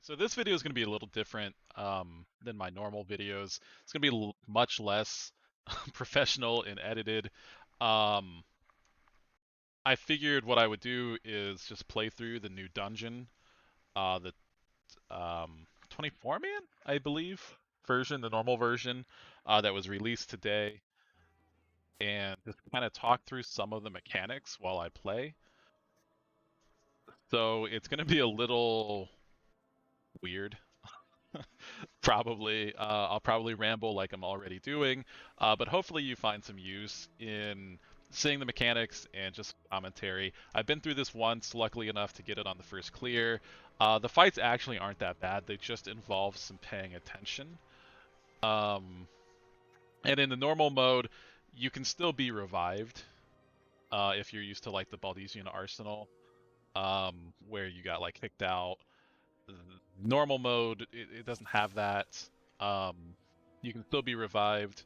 So this video is going to be a little different than my normal videos. It's going to be much less professional and edited. Um, I figured what I would do is just play through the new dungeon, the 24-man, I believe, version, the normal version that was released today, and just kind of talk through some of the mechanics while I play. So it's going to be a little weird. Probably. I'll probably ramble like I'm already doing, but hopefully you find some use in seeing the mechanics and just commentary. I've been through this once, luckily enough to get it on the first clear. The fights actually aren't that bad. They just involve some paying attention. Um, and in the normal mode, you can still be revived if you're used to like the Baldesian Arsenal, where you got like kicked out. Normal mode, it doesn't have that. Um, you can still be revived.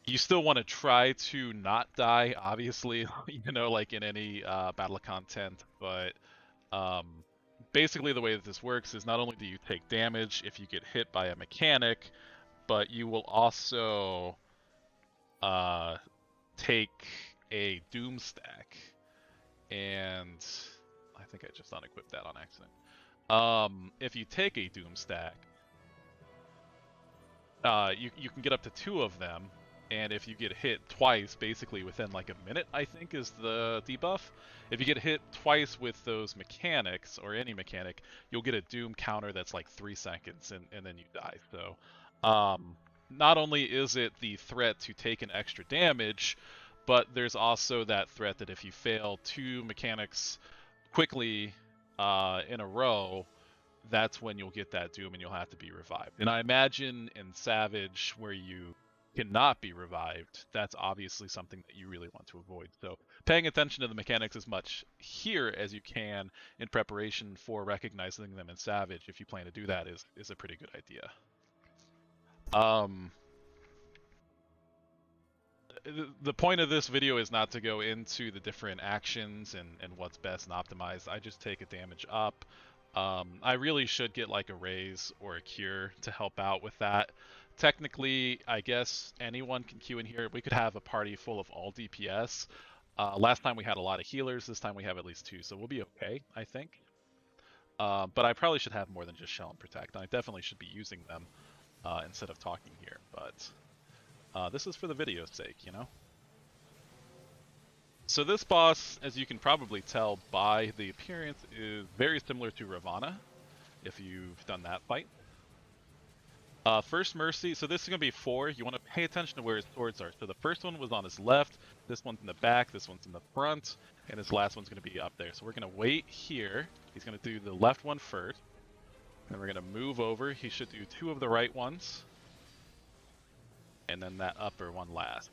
You still want to try to not die, obviously, like in any battle content, but um, basically the way that this works is not only do you take damage if you get hit by a mechanic, but you will also take a doom stack. And I think I just unequipped that on accident. If you take a doom stack, you can get up to 2 of them, and if you get hit twice, basically within like a minute, I think is the debuff. If you get hit twice with those mechanics, or any mechanic, you'll get a doom counter that's like 3 seconds, and then you die. So, not only is it the threat to take an extra damage, but there's also that threat that if you fail 2 mechanics quickly in a row, that's when you'll get that doom and you'll have to be revived. And I imagine in Savage, where you cannot be revived, that's obviously something that you really want to avoid. So paying attention to the mechanics as much here as you can in preparation for recognizing them in Savage, if you plan to do that, is a pretty good idea. The point of this video is not to go into the different actions and what's best and optimized. I just take a damage up. I really should get like a raise or a cure to help out with that. Technically, I guess anyone can queue in here. We could have a party full of all DPS. Last time we had a lot of healers. This time we have at least 2, so we'll be okay, I think. But I probably should have more than just Shell and Protect, and I definitely should be using them instead of talking here. But this is for the video's sake, So this boss, as you can probably tell by the appearance, is very similar to Ravana, if you've done that fight. First Mercy, so this is going to be 4. You want to pay attention to where his swords are. So the first one was on his left, this one's in the back, this one's in the front, and his last one's going to be up there. So we're going to wait here. He's going to do the left one first. Then we're going to move over. He should do 2 of the right ones. And then that upper one last.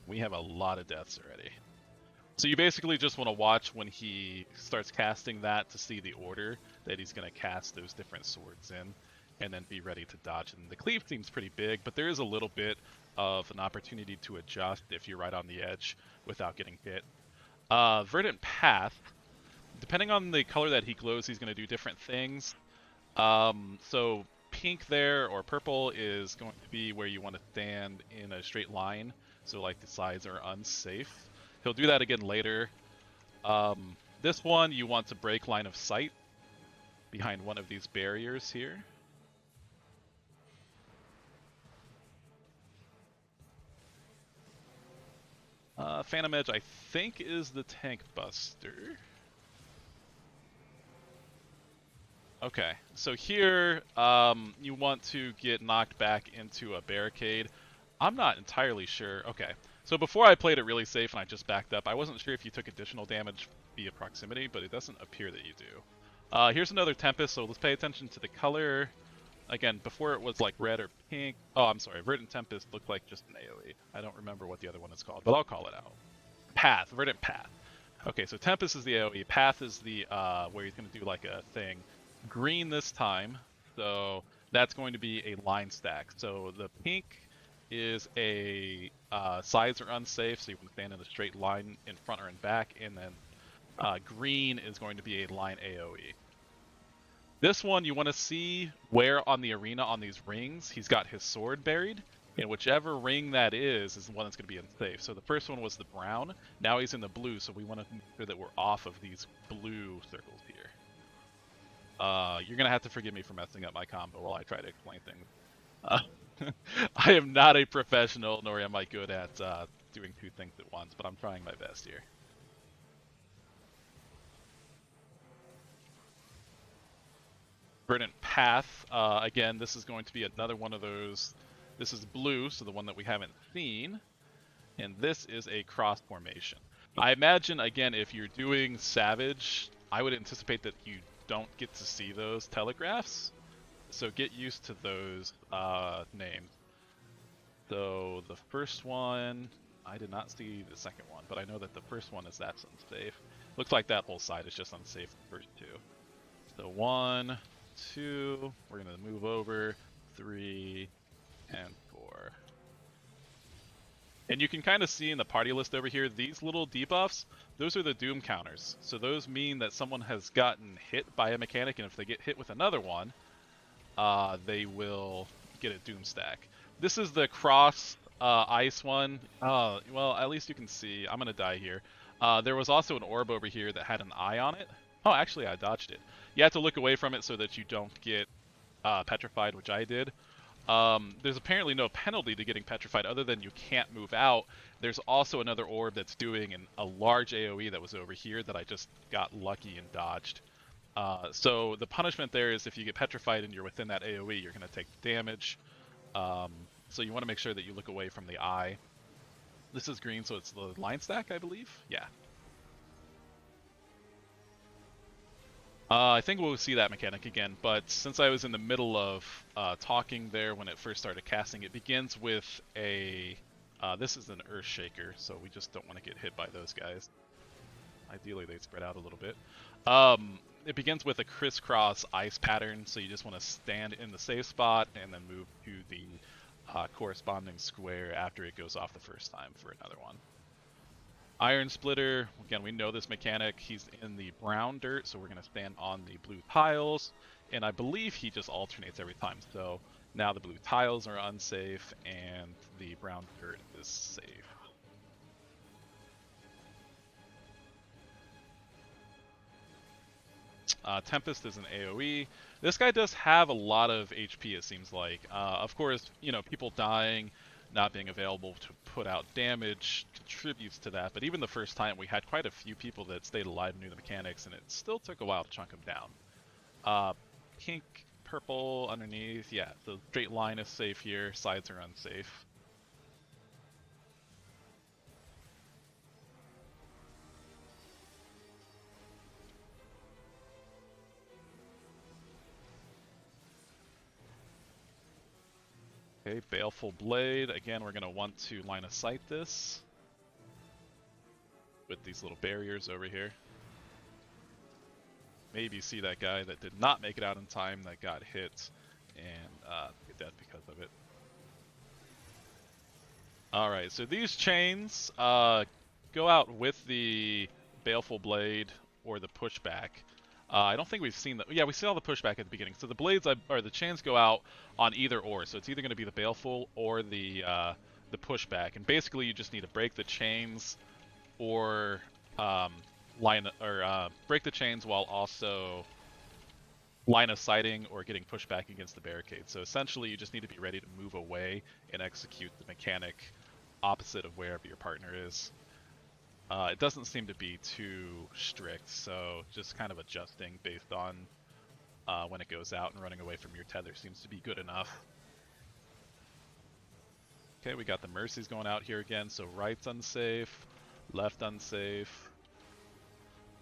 We have a lot of deaths already. So you basically just want to watch when he starts casting that to see the order that he's going to cast those different swords in, and then be ready to dodge. And the cleave seems pretty big, but there is a little bit of an opportunity to adjust if you're right on the edge without getting hit. Verdant Path, depending on the color that he glows, he's going to do different things. So pink there, or purple, is going to be where you want to stand in a straight line, so like the sides are unsafe. He'll do that again later. This one, you want to break line of sight behind one of these barriers here. Phantom Edge, I think, is the Tank Buster. Okay, so here you want to get knocked back into a barricade. I'm not entirely sure. Okay, so before I played it really safe and I just backed up, I wasn't sure if you took additional damage via proximity, but it doesn't appear that you do. Here's another Tempest, so let's pay attention to the color. Again, before it was like red or pink. Oh, I'm sorry, Verdant Tempest looked like just an AoE. I don't remember what the other one is called, but I'll call it out. Path, Verdant Path. Okay, so Tempest is the AoE, Path is the where he's going to do like a thing. Green this time, so that's going to be a line stack. So the pink is a sides are unsafe, so you want to stand in a straight line in front or in back, and then green is going to be a line AoE. This one, you want to see where on the arena on these rings he's got his sword buried, and whichever ring that is the one that's going to be unsafe. So the first one was the brown, now he's in the blue, so we want to make sure that we're off of these blue circles here. You're going to have to forgive me for messing up my combo while I try to explain things. I am not a professional, nor am I good at doing two things at once, but I'm trying my best here. Verdant Path, again, this is going to be another one of those. This is blue, so the one that we haven't seen. And this is a cross formation. I imagine, again, if you're doing Savage, I would anticipate that you don't get to see those telegraphs. So get used to those names. So the first one, I did not see the second one, but I know that the first one is that's unsafe. Looks like that whole side is just unsafe the first two. So 1, 2, we're going to move over, 3, and 4. And you can kind of see in the party list over here, these little debuffs, those are the doom counters. So those mean that someone has gotten hit by a mechanic, and if they get hit with another one, they will get a doom stack. This is the cross ice one. Well, at least you can see. I'm going to die here. There was also an orb over here that had an eye on it. Oh, actually, I dodged it. You have to look away from it so that you don't get petrified, which I did. There's apparently no penalty to getting petrified other than you can't move out. There's also another orb that's doing a large AoE that was over here that I just got lucky and dodged. So the punishment there is if you get petrified and you're within that AoE, you're going to take damage. So you want to make sure that you look away from the eye. This is green, so it's the line stack, I believe? Yeah. I think we'll see that mechanic again, but since I was in the middle of talking there when it first started casting, it begins with a... this is an Earthshaker, so we just don't want to get hit by those guys. Ideally, they'd spread out a little bit. It begins with a crisscross ice pattern, so you just want to stand in the safe spot and then move to the corresponding square after it goes off the first time for another one. Iron Splitter, again, we know this mechanic. He's in the brown dirt, so we're going to stand on the blue tiles. And I believe he just alternates every time. So now the blue tiles are unsafe, and the brown dirt is safe. Tempest is an AoE. This guy does have a lot of HP, it seems like. Of course, you know, people dying, not being available to put out damage contributes to that, but even the first time we had quite a few people that stayed alive and knew the mechanics, and it still took a while to chunk them down. Pink, purple underneath, yeah, the straight line is safe here, sides are unsafe. Okay, Baleful Blade. Again, we're going to want to line of sight this with these little barriers over here. Maybe see that guy that did not make it out in time that got hit and get dead because of it. Alright, so these chains go out with the Baleful Blade or the pushback. I don't think we've seen that. Yeah, we saw the pushback at the beginning. So the blades or the chains go out on either or. So it's either going to be the Baleful or the pushback. And basically, you just need to break the chains or break the chains while also line of sighting or getting pushed back against the barricade. So essentially, you just need to be ready to move away and execute the mechanic opposite of wherever your partner is. It doesn't seem to be too strict, so just kind of adjusting based on when it goes out, and running away from your tether seems to be good enough. Okay, we got the Mercies going out here again, so right's unsafe, left unsafe,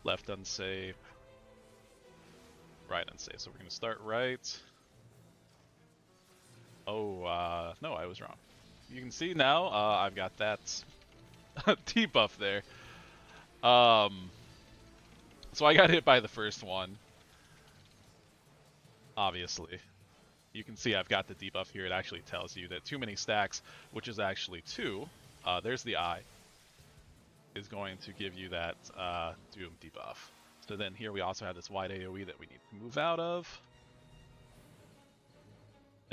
left unsafe, right unsafe. So we're going to start right. Oh, no, I was wrong. You can see now I've got that debuff there. So I got hit by the first one. Obviously. You can see I've got the debuff here. It actually tells you that too many stacks, which is actually 2, there's the eye, is going to give you that Doom debuff. So then here we also have this wide AoE that we need to move out of.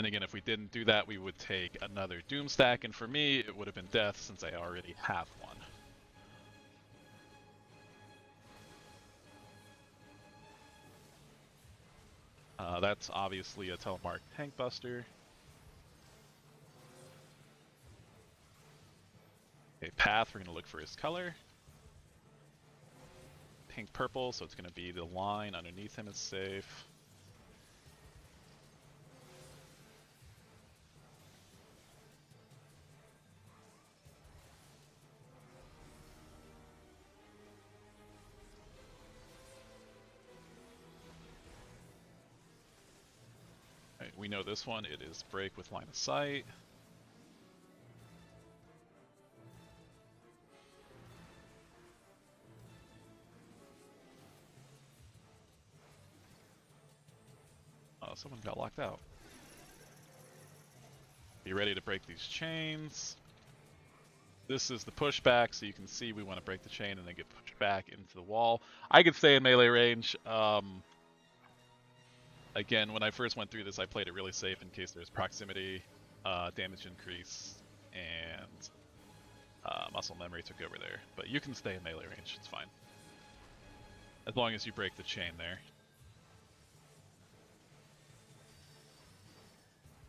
And again, if we didn't do that, we would take another Doom stack, and for me, it would have been Death since I already have one. That's obviously a Telemark Tank Buster. Okay, Path, we're going to look for his color. Pink purple, so it's going to be the line underneath him is safe. Right, we know this one, it is break with line of sight. Oh, someone got locked out. Be ready to break these chains. This is the pushback, so you can see we want to break the chain and then get pushed back into the wall. I could stay in melee range. Again, when I first went through this, I played it really safe in case there's proximity, damage increase, and muscle memory took over there. But you can stay in melee range, it's fine. As long as you break the chain there.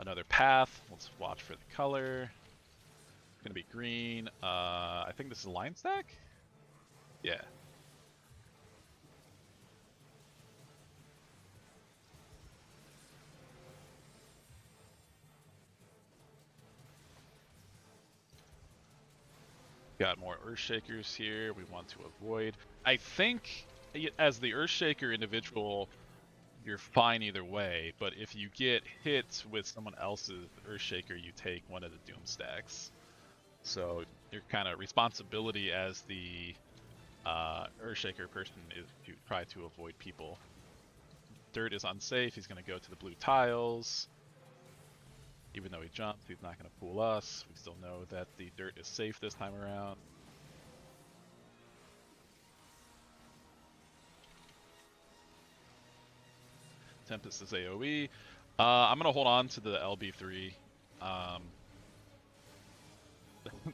Another path, let's watch for the color. It's gonna be green. I think this is a line stack? Yeah. Got more Earthshakers here we want to avoid. I think as the Earthshaker individual, you're fine either way, but if you get hit with someone else's Earthshaker, you take one of the Doom stacks. So your kind of responsibility as the Earthshaker person is to try to avoid people. Dirt is unsafe, he's going to go to the blue tiles. Even though he jumps, he's not going to fool us. We still know that the dirt is safe this time around. Tempest is AoE. I'm going to hold on to the LB3.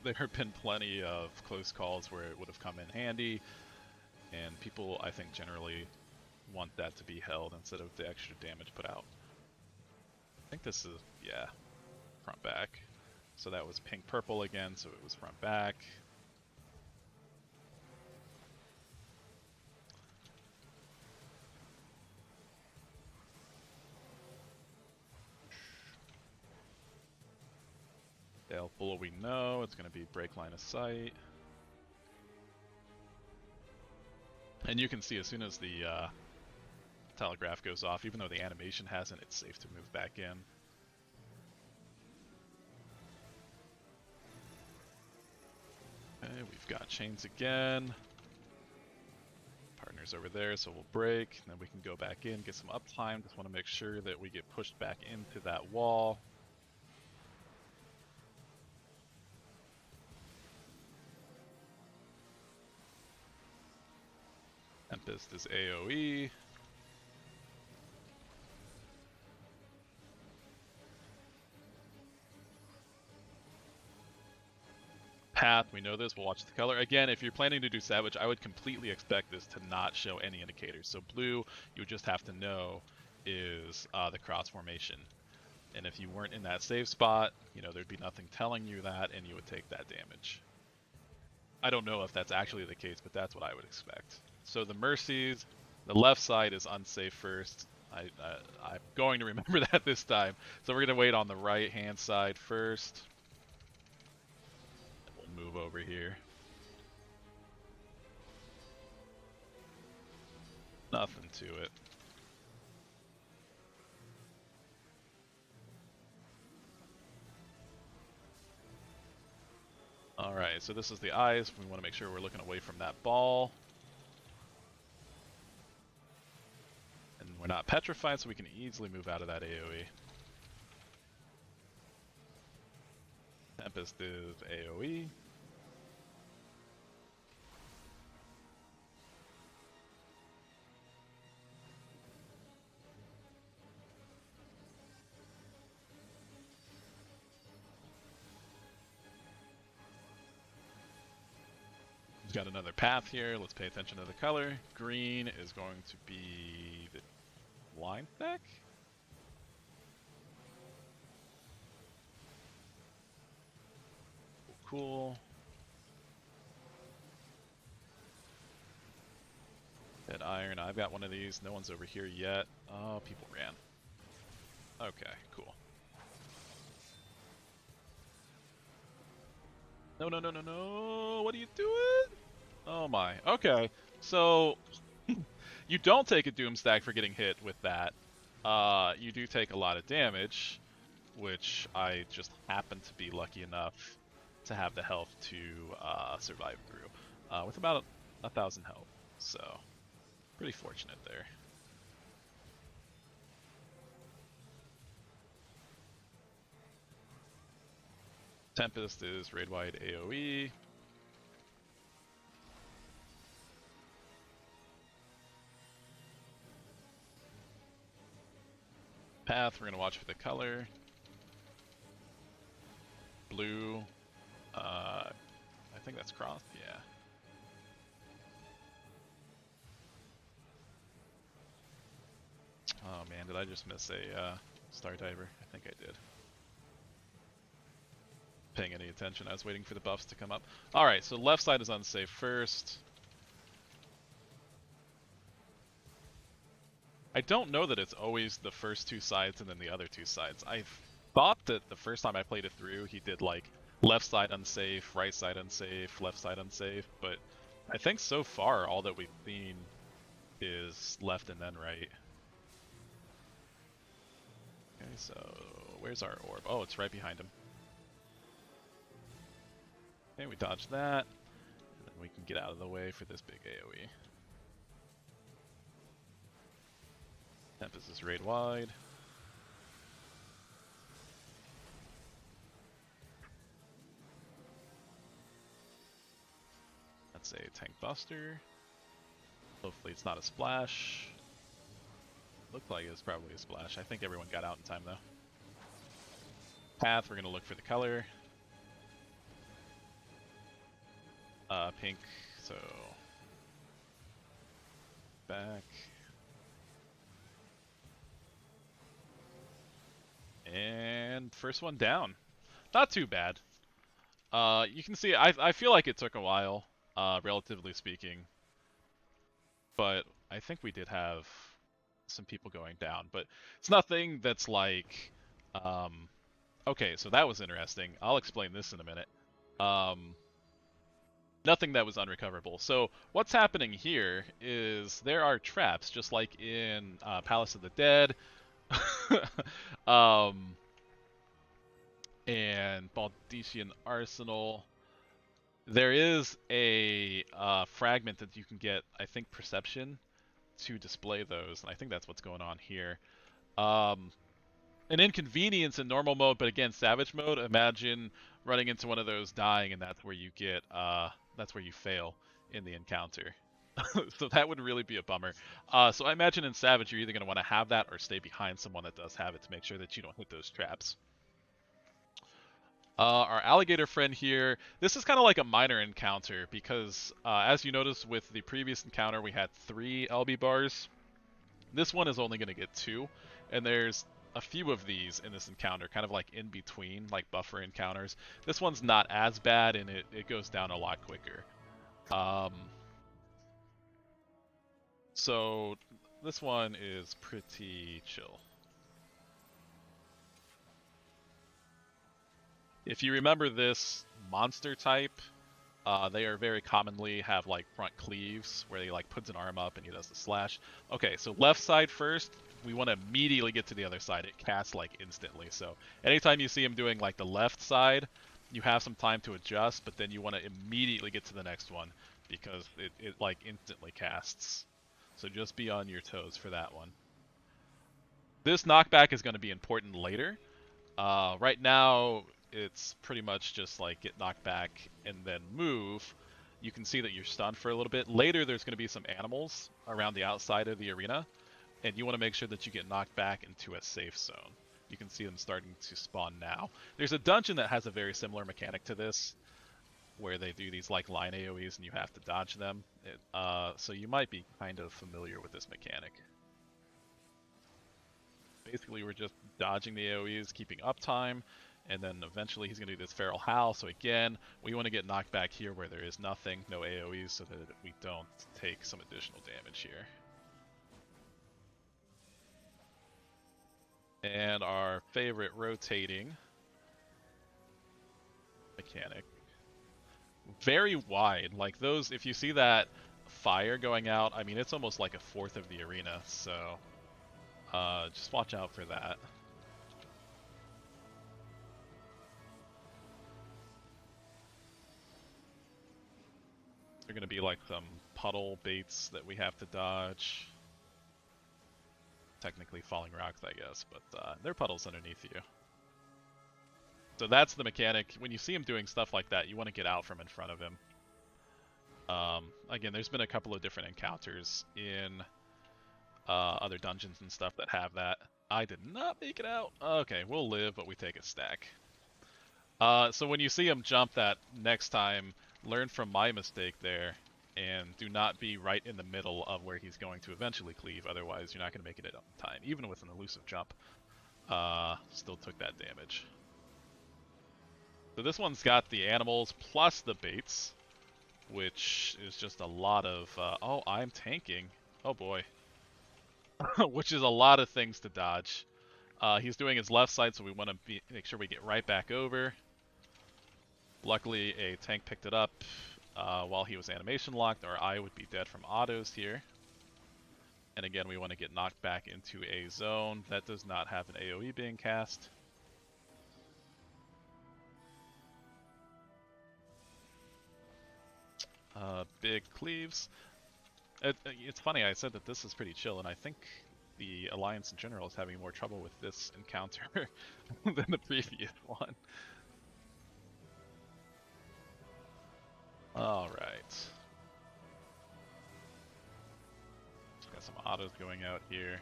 There have been plenty of close calls where it would have come in handy, and people, I think, generally want that to be held instead of the extra damage put out. I think this is, yeah, front back. So that was pink purple again, so it was front back. Dale Full, we know it's going to be break line of sight. And you can see as soon as the telegraph goes off, even though the animation hasn't, it's safe to move back in. Okay, we've got chains again. Partners over there, so we'll break, and then we can go back in, get some uptime. Just want to make sure that we get pushed back into that wall. Tempest is AoE. Path, we know this, we'll watch the color. Again, if you're planning to do Savage, I would completely expect this to not show any indicators. So blue, you would just have to know is the cross formation. And if you weren't in that safe spot, you know, there'd be nothing telling you that, and you would take that damage. I don't know if that's actually the case, but that's what I would expect. So the Mercies, the left side is unsafe first. I'm going to remember that this time. So we're going to wait on the right-hand side first. We'll move over here. Nothing to it. Alright, so this is the eyes. We want to make sure we're looking away from that ball. And we're not petrified, so we can easily move out of that AoE. Tempest is AoE. He's got another path here. Let's pay attention to the color. Green is going to be the line deck. Cool. Dead iron. I've got one of these. No one's over here yet. Oh, people ran. Okay, cool. No, no, no, no, no. What are you doing? Oh my. Okay. So you don't take a doom stack for getting hit with that. You do take a lot of damage, which I just happen to be lucky enough to have the health to survive through, with about 1,000 health. So pretty fortunate there. Tempest is raid-wide AoE. Path, we're going to watch for the color. Blue. I think that's crossed, yeah. Oh man, did I just miss a Star Diver? I think I did. Paying any attention, I was waiting for the buffs to come up. Alright, so left side is unsafe first. I don't know that it's always the first two sides and then the other two sides. I thought that the first time I played it through, he did like left side unsafe, right side unsafe, left side unsafe, but I think so far all that we've seen is left and then right. Okay, so where's our orb? Oh, it's right behind him. Okay, we dodged that, and then we can get out of the way for this big AoE. Tempest is raid wide. That's a tank buster. Hopefully it's not a splash. Looked like it was probably a splash. I think everyone got out in time though. Path, we're gonna look for the color. Pink, so back. And first one down. Not too bad. You can see, I feel like it took a while, relatively speaking. But I think we did have some people going down. But it's nothing that's like... okay, so that was interesting. I'll explain this in a minute. Nothing that was unrecoverable. So what's happening here is there are traps, just like in Palace of the Dead. And Baldician Arsenal. There is a fragment that you can get, I think, Perception, to display those, and I think that's what's going on here. An inconvenience in normal mode, but again, Savage mode, imagine running into one of those, dying, and that's where you get, that's where you fail in the encounter. So that would really be a bummer. So I imagine in Savage, you're either going to want to have that or stay behind someone that does have it to make sure that you don't hit those traps. Our alligator friend here, this is kind of like a minor encounter because as you noticed with the previous encounter, we had 3 LB bars. This one is only going to get 2, and there's a few of these in this encounter, kind of like in between, like buffer encounters. This one's not as bad, and it goes down a lot quicker. So this one is pretty chill. If you remember this monster type, they are very commonly have like front cleaves where he like puts an arm up and he does the slash. Okay, so left side first, we want to immediately get to the other side. It casts like instantly. So anytime you see him doing like the left side, you have some time to adjust, but then you want to immediately get to the next one because it like instantly casts. So just be on your toes for that one. This knockback is going to be important later. Right now, it's pretty much just like get knocked back and then move. You can see that you're stunned for a little bit. Later, there's going to be some animals around the outside of the arena, and you want to make sure that you get knocked back into a safe zone. You can see them starting to spawn now. There's a dungeon that has a very similar mechanic to this where they do these like line AoEs and you have to dodge them. So you might be kind of familiar with this mechanic. Basically, we're just dodging the AoEs, keeping uptime, and then eventually he's going to do this Feral Howl. So again, we want to get knocked back here where there is nothing, no AoEs, so that we don't take some additional damage here. And our favorite rotating mechanic. Very wide. Like those, if you see that fire going out, I mean, it's almost like a fourth of the arena, so just watch out for that. They're going to be like some puddle baits that we have to dodge. Technically falling rocks, I guess, but they're puddles underneath you. So that's the mechanic. When you see him doing stuff like that, you want to get out from in front of him. Again, there's been a couple of different encounters in other dungeons and stuff that have that. I did not make it out. Okay, we'll live, but we take a stack. So when you see him jump that next time, learn from my mistake there, and do not be right in the middle of where he's going to eventually cleave, otherwise you're not going to make it on time. Even with an elusive jump, still took that damage. So this one's got the animals plus the baits, which is just a lot of, oh, I'm tanking. Oh boy. Which is a lot of things to dodge. He's doing his left side, so we want to make sure we get right back over. Luckily, a tank picked it up while he was animation locked, or I would be dead from autos here. And again, we want to get knocked back into a zone that does not have an AoE being cast. Big cleaves. It's funny, I said that this is pretty chill, and I think the Alliance in general is having more trouble with this encounter than the previous one. Alright. Got some autos going out here.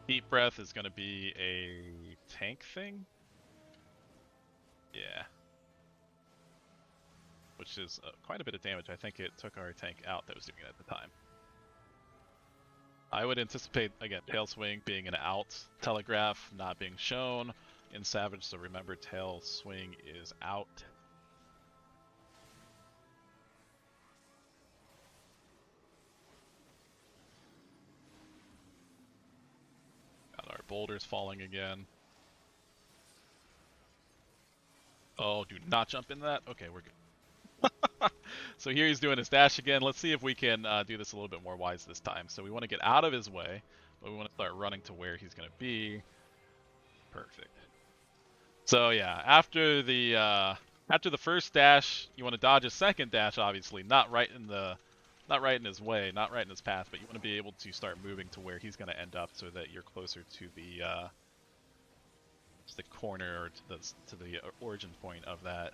Deep Breath is going to be a tank thing? Yeah. Which is quite a bit of damage. I think it took our tank out that was doing it at the time. I would anticipate, again, Tail Swing being an out, Telegraph not being shown in Savage, so remember Tail Swing is out. Got our boulders falling again. Oh, do not jump in that? Okay, we're good. So here he's doing his dash again. Let's see if we can do this a little bit more wise this time. So we want to get out of his way, but we want to start running to where he's going to be. Perfect. So yeah, after the first dash, you want to dodge a second dash, obviously, not right in his way, not right in his path, but you want to be able to start moving to where he's going to end up, so that you're closer to the corner, or to the origin point of that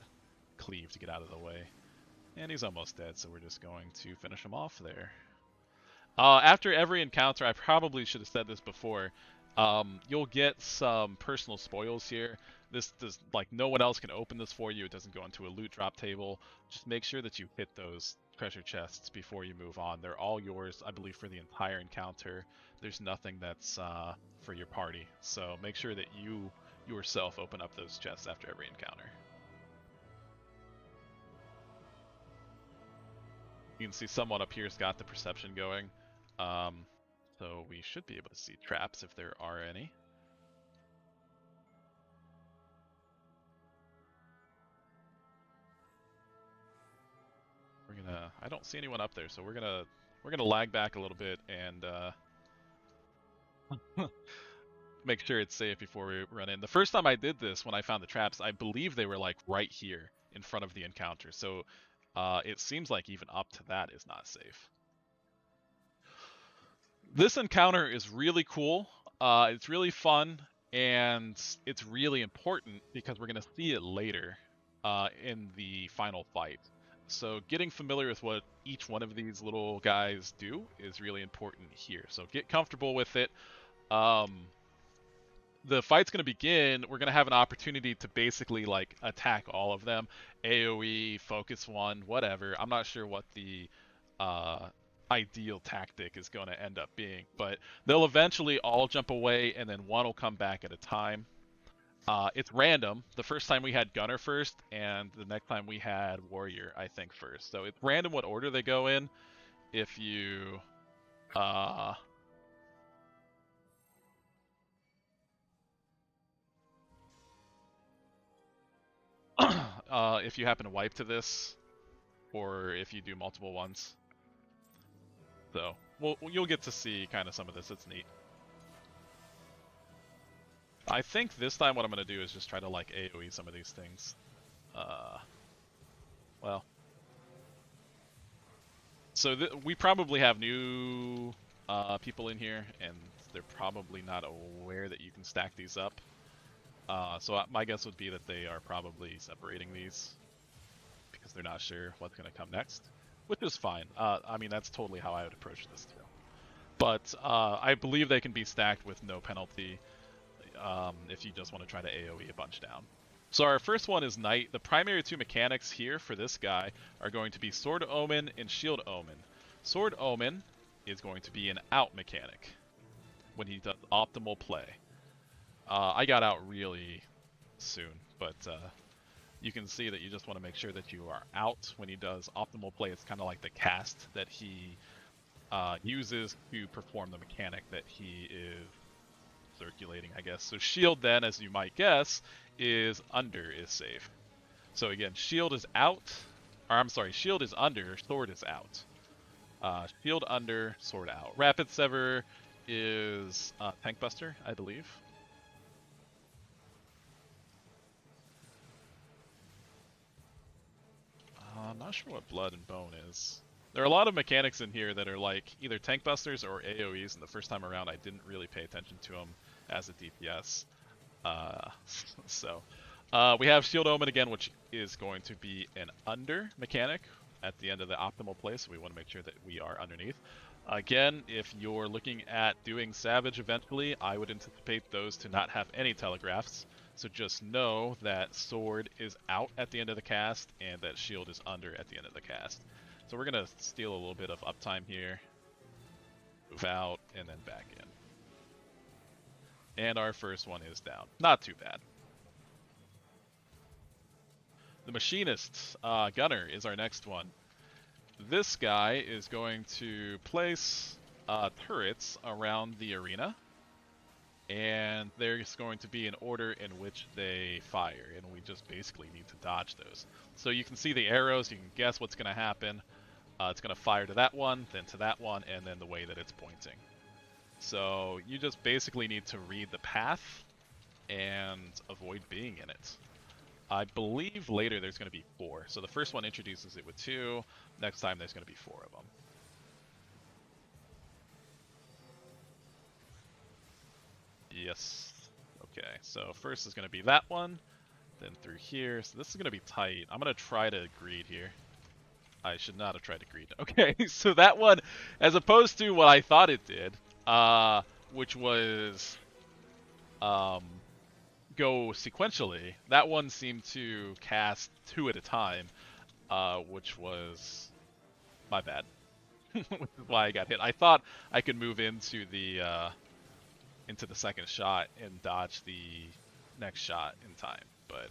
cleave to get out of the way. And he's almost dead, so we're just going to finish him off there. After every encounter, I probably should have said this before, you'll get some personal spoils here. This does, like, no one else can open this for you. It doesn't go into a loot drop table. Just make sure that you hit those treasure chests before you move on. They're all yours, I believe, for the entire encounter. There's nothing that's for your party. So make sure that you yourself open up those chests after every encounter. You can see someone up here's got the perception going. So we should be able to see traps if there are any. I don't see anyone up there, so we're gonna lag back a little bit and make sure it's safe before we run in. The first time I did this, when I found the traps, I believe they were like right here in front of the encounter. So it seems like even up to that is not safe. This encounter is really cool. It's really fun, and it's really important because we're going to see it later in the final fight. So getting familiar with what each one of these little guys do is really important here. So get comfortable with it. the fight's going to begin, we're going to have an opportunity to basically like attack all of them. AoE, focus one, whatever. I'm not sure what the uh, ideal tactic is going to end up being, but they'll eventually all jump away and then one will come back at a time. It's random. The first time we had Gunner first, and the next time we had Warrior, I think, first. So it's random what order they go in. If you if you happen to wipe to this, or if you do multiple ones. So you'll get to see kind of some of this. It's neat. I think this time what I'm going to do is just try to like AoE some of these things. Well. So we probably have new people in here, and they're probably not aware that you can stack these up. So my guess would be that they are probably separating these because they're not sure what's going to come next, which is fine. I mean, that's totally how I would approach this too. But I believe they can be stacked with no penalty if you just want to try to AoE a bunch down. So our first one is Knight. The primary two mechanics here for this guy are going to be Sword Omen and Shield Omen. Sword Omen is going to be an out mechanic when he does optimal play. I got out really soon, but you can see that you just want to make sure that you are out when he does optimal play. It's kind of like the cast that he uses to perform the mechanic that he is circulating, I guess. So shield then, as you might guess, is under is safe. So again, shield is out, or I'm sorry, shield is under, sword is out. Shield under, sword out. Rapid Sever is Tank Buster, I believe. I'm not sure what Blood and Bone is. There are a lot of mechanics in here that are like either Tank Busters or AoEs, and the first time around I didn't really pay attention to them as a DPS. So we have Shield Omen again, which is going to be an under mechanic at the end of the optimal play, so we want to make sure that we are underneath. Again, if you're looking at doing Savage eventually, I would anticipate those to not have any telegraphs. So just know that Sword is out at the end of the cast, and that Shield is under at the end of the cast. So we're going to steal a little bit of uptime here. Move out, and then back in. And our first one is down. Not too bad. The Machinist, Gunner, is our next one. This guy is going to place turrets around the arena. And there's going to be an order in which they fire, and we just basically need to dodge those. So you can see the arrows, you can guess what's going to happen. It's going to fire to that one, then to that one, and then the way that it's pointing. So you just basically need to read the path and avoid being in it. I believe later there's going to be 4. So the first one introduces it with 2, next time there's going to be 4 of them. Yes. Okay, so first is going to be that one, then through here. So this is going to be tight. I'm going to try to greed here. I should not have tried to greed. Okay, so that one, as opposed to what I thought it did, which was go sequentially, that one seemed to cast 2 at a time, which was my bad. Which is why I got hit. I thought I could move into the second shot and dodge the next shot in time, but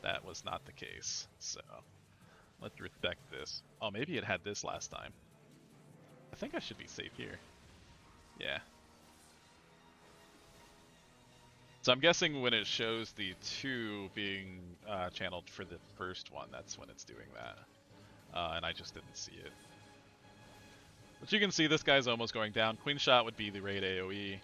that was not the case. So let's respect this. Oh, maybe it had this last time. I think I should be safe here. Yeah. So I'm guessing when it shows the 2 being channeled for the first one, that's when it's doing that. And I just didn't see it. But you can see this guy's almost going down. Queen shot would be the raid AoE.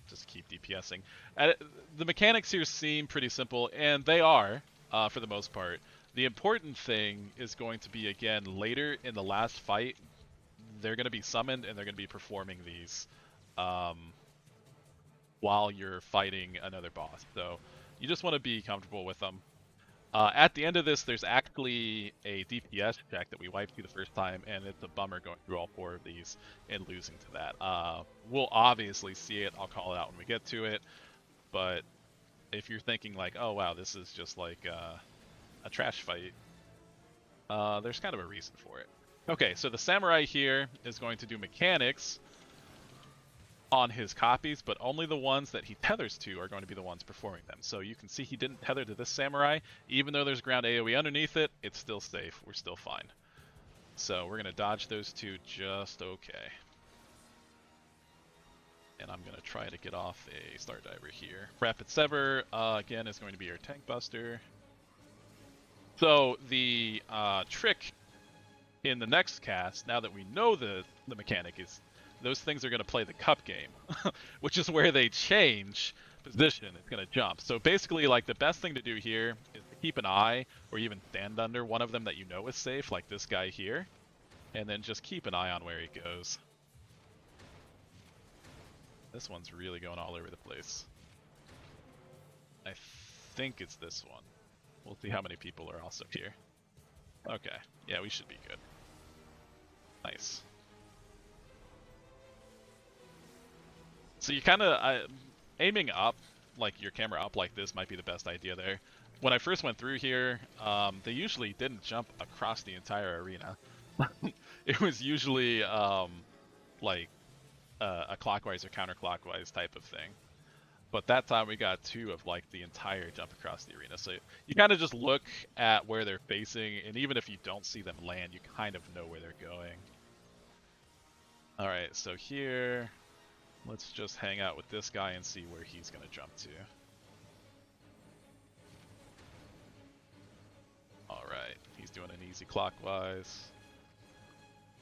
Just keep DPSing. The mechanics here seem pretty simple, and they are, for the most part. The important thing is going to be, again, later in the last fight, they're going to be summoned and they're going to be performing these while you're fighting another boss. So you just want to be comfortable with them. At the end of this, there's actually a DPS check that we wiped through the first time, and it's a bummer going through all 4 of these and losing to that. We'll obviously see it. I'll call it out when we get to it. But if you're thinking like, oh wow, this is just like a trash fight, there's kind of a reason for it. Okay, so the samurai here is going to do mechanics on his copies, but only the ones that he tethers to are going to be the ones performing them. So you can see he didn't tether to this samurai. Even though there's ground AoE underneath it, it's still safe. We're still fine. So we're going to dodge those 2 just okay. And I'm going to try to get off a Star Diver here. Rapid Sever, again, is going to be our tank buster. So the trick in the next cast, now that we know the mechanic, is those things are going to play the cup game, which is where they change position. It's going to jump. So basically, like, the best thing to do here is to keep an eye or even stand under one of them that you know is safe, like this guy here, and then just keep an eye on where he goes. This one's really going all over the place. I think it's this one. We'll see how many people are also here. Okay, yeah, we should be good. Nice. So you kind of, aiming up, like your camera up like this might be the best idea there. When I first went through here, they usually didn't jump across the entire arena. It was usually like a clockwise or counterclockwise type of thing. But that time we got 2 of like the entire jump across the arena. So you kind of just look at where they're facing, and even if you don't see them land, you kind of know where they're going. Alright, so here, let's just hang out with this guy and see where he's going to jump to. Alright, he's doing an easy clockwise.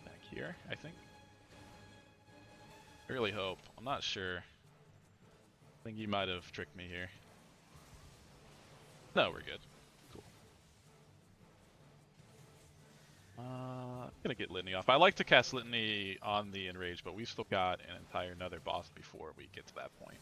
Back here, I think. I really hope. I'm not sure. I think he might have tricked me here. No, we're good. Cool. I'm gonna get Litany off. I like to cast Litany on the Enrage, but we've still got an entire another boss before we get to that point.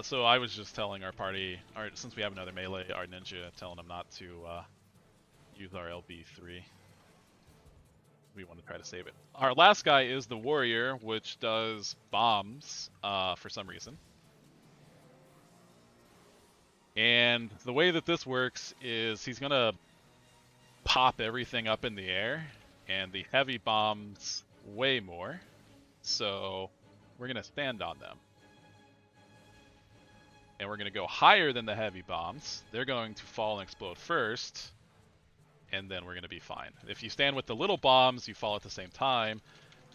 So I was just telling our party, since we have another melee, our ninja, telling him not to use our LB3. We want to try to save it. Our last guy is the warrior, which does bombs for some reason. And the way that this works is he's going to pop everything up in the air, and the heavy bombs weigh more. So we're going to stand on them. And we're going to go higher than the heavy bombs. They're going to fall and explode first, and then we're going to be fine. If you stand with the little bombs, you fall at the same time,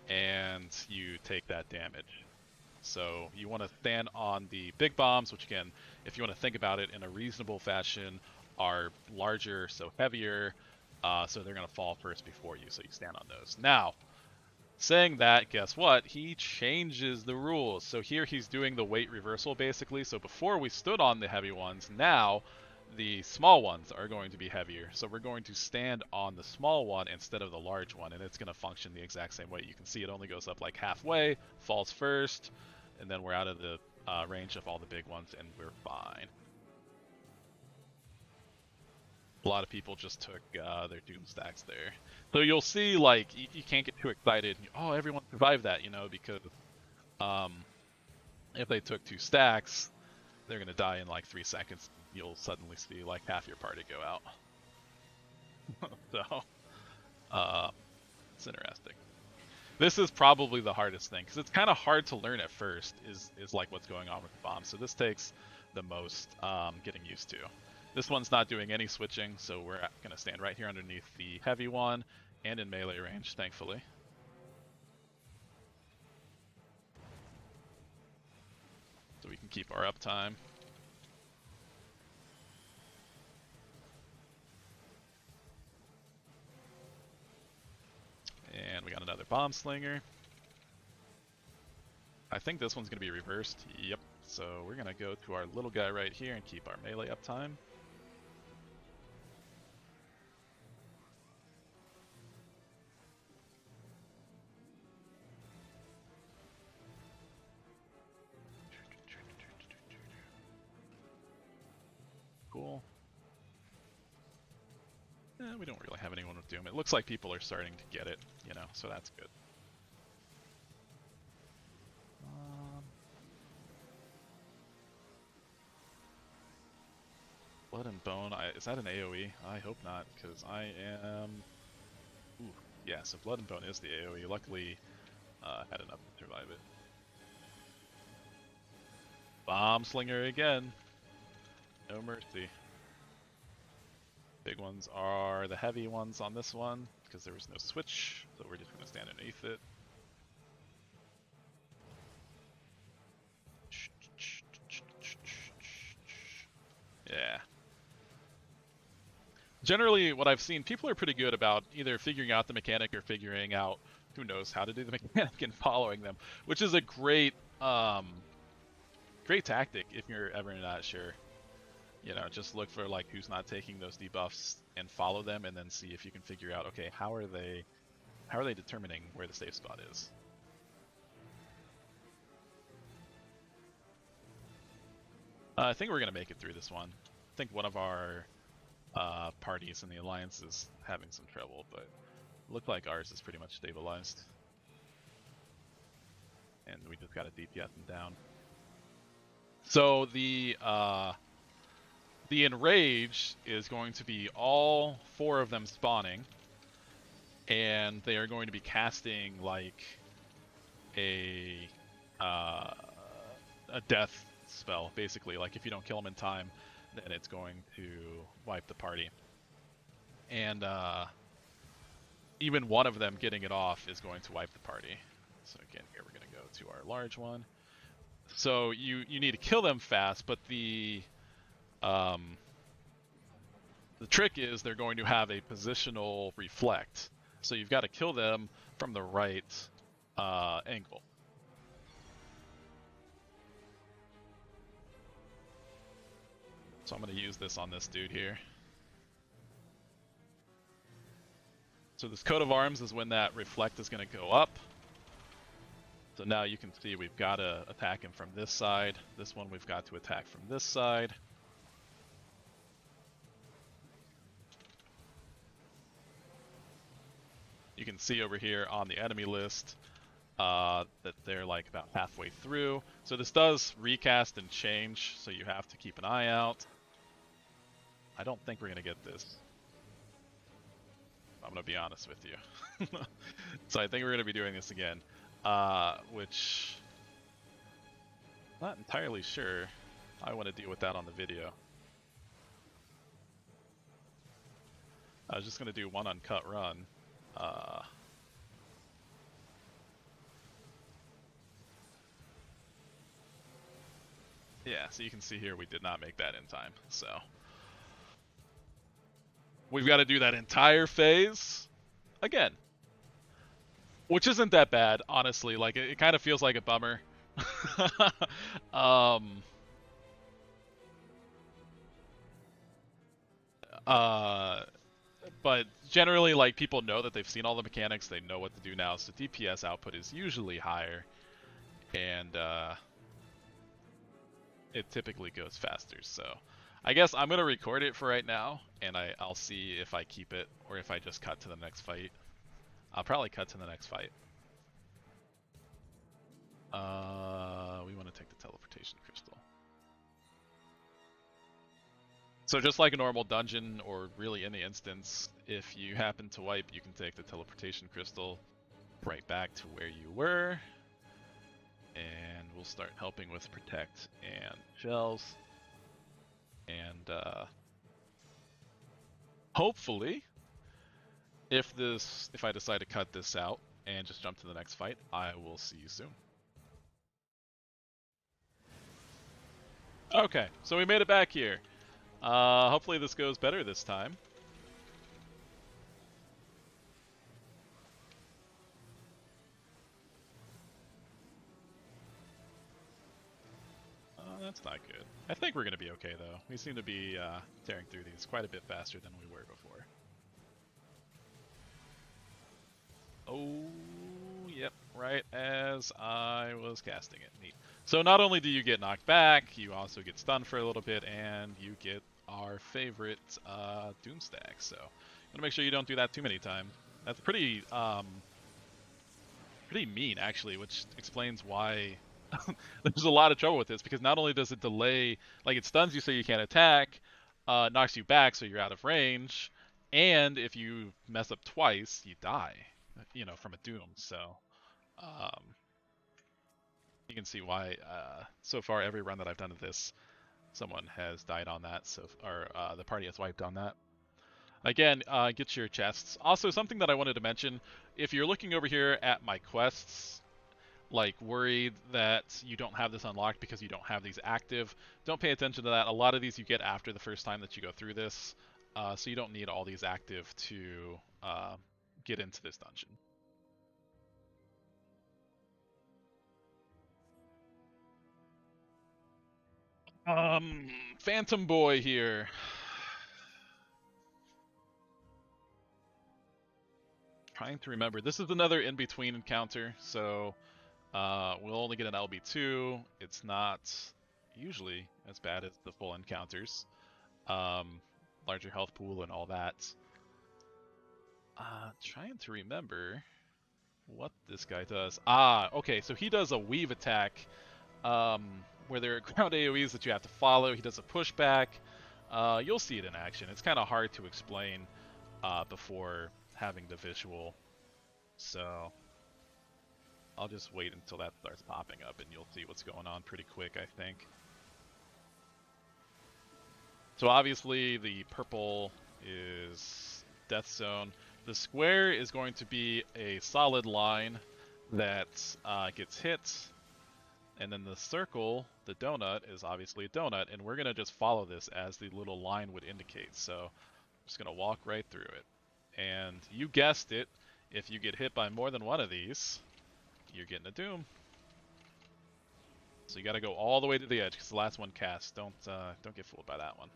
and you take that damage. So you want to stand on the big bombs, which again, if you want to think about it in a reasonable fashion, are larger, so heavier, so they're going to fall first before you, so you stand on those. Now, saying that, guess what? He changes the rules. So here he's doing the weight reversal basically. So before we stood on the heavy ones, now the small ones are going to be heavier. So we're going to stand on the small one instead of the large one, and it's going to function the exact same way. You can see it only goes up like halfway, falls first, and then we're out of the range of all the big ones, and we're fine. A lot of people just took their doom stacks there. So you'll see, like, you can't get too excited. Oh, everyone survived that, you know, because if they took 2 stacks, they're going to die in like 3 seconds. You'll suddenly see like half your party go out. So, it's interesting. This is probably the hardest thing, because it's kind of hard to learn at first, is like what's going on with the bombs. So this takes the most getting used to. This one's not doing any switching, so we're going to stand right here underneath the heavy one and in melee range, thankfully. So we can keep our uptime. And we got another bomb slinger. I think this one's going to be reversed. Yep. So we're going to go to our little guy right here and keep our melee uptime. Cool. We don't really have anyone with Doom. It looks like people are starting to get it, you know, so that's good. Blood and Bone, is that an AoE? I hope not, because I am... Ooh, yeah, so Blood and Bone is the AoE. Luckily, I had enough to survive it. Bomb Slinger again. No mercy. Big ones are the heavy ones on this one, because there was no switch, so we're just going to stand underneath it. Yeah. Generally, what I've seen, people are pretty good about either figuring out the mechanic or figuring out who knows how to do the mechanic and following them, which is a great, great tactic if you're ever not sure. You know, just look for like who's not taking those debuffs and follow them, and then see if you can figure out, okay, how are they determining where the safe spot is. I think we're gonna make it through this one. I think one of our parties in the alliance is having some trouble, but it looked like ours is pretty much stabilized. And we just gotta DPS them down. So the Enrage is going to be all 4 of them spawning, and they are going to be casting like a death spell, basically. Like if you don't kill them in time, then it's going to wipe the party. And even one of them getting it off is going to wipe the party. So again, here we're going to go to our large one. So you need to kill them fast, but the trick is they're going to have a positional reflect. So you've got to kill them from the right angle. So I'm going to use this on this dude here. So this coat of arms is when that reflect is going to go up. So now you can see we've got to attack him from this side. This one we've got to attack from this side. You can see over here on the enemy list that they're like about halfway through. So this does recast and change, so you have to keep an eye out. I don't think we're going to get this. I'm going to be honest with you. So I think we're going to be doing this again, which I'm not entirely sure I want to deal with that on the video. I was just going to do one uncut run. Yeah, so you can see here we did not make that in time, so we've got to do that entire phase again, which isn't that bad, honestly. Like it kind of feels like a bummer. But generally, like, people know that they've seen all the mechanics, they know what to do now, so DPS output is usually higher, and it typically goes faster. So I guess I'm going to record it for right now, and I'll see if I keep it, or if I just cut to the next fight. I'll probably cut to the next fight. We want to take the teleportation crystal. So just like a normal dungeon, or really any instance, if you happen to wipe, you can take the teleportation crystal right back to where you were. And we'll start helping with protect and shells. And hopefully, if I decide to cut this out and just jump to the next fight, I will see you soon. Okay, so we made it back here. Hopefully this goes better this time. That's not good. I think we're going to be okay, though. We seem to be tearing through these quite a bit faster than we were before. Oh, yep, right as I was casting it. Neat. So not only do you get knocked back, you also get stunned for a little bit, and you get our favorite Doom stack. So I'm gonna make sure you don't do that too many times. That's pretty pretty mean, actually, which explains why there's a lot of trouble with this, because not only does it delay, like it stuns you so you can't attack, knocks you back so you're out of range, and if you mess up twice, you die, you know, from a Doom. So um, you can see why so far every run that I've done of this, someone has died on that, so or the party has wiped on that. Again, get your chests. Also, something that I wanted to mention, if you're looking over here at my quests, like worried that you don't have this unlocked because you don't have these active, don't pay attention to that. A lot of these you get after the first time that you go through this, so you don't need all these active to get into this dungeon. Phantom Boy here. Trying to remember. This is another in-between encounter, so we'll only get an LB2. It's not usually as bad as the full encounters. Larger health pool and all that. Trying to remember what this guy does. Okay, so he does a weave attack, where there are ground AoEs that you have to follow. He does a pushback. You'll see it in action. It's kind of hard to explain before having the visual, so I'll just wait until that starts popping up and you'll see what's going on pretty quick, I think. So obviously the purple is Death Zone. The square is going to be a solid line that gets hit, and then the circle, the donut, is obviously a donut, and we're going to just follow this as the little line would indicate. So I'm just going to walk right through it. And you guessed it, if you get hit by more than one of these, you're getting a Doom. So you got to go all the way to the edge, because the last one casts. Don't get fooled by that one.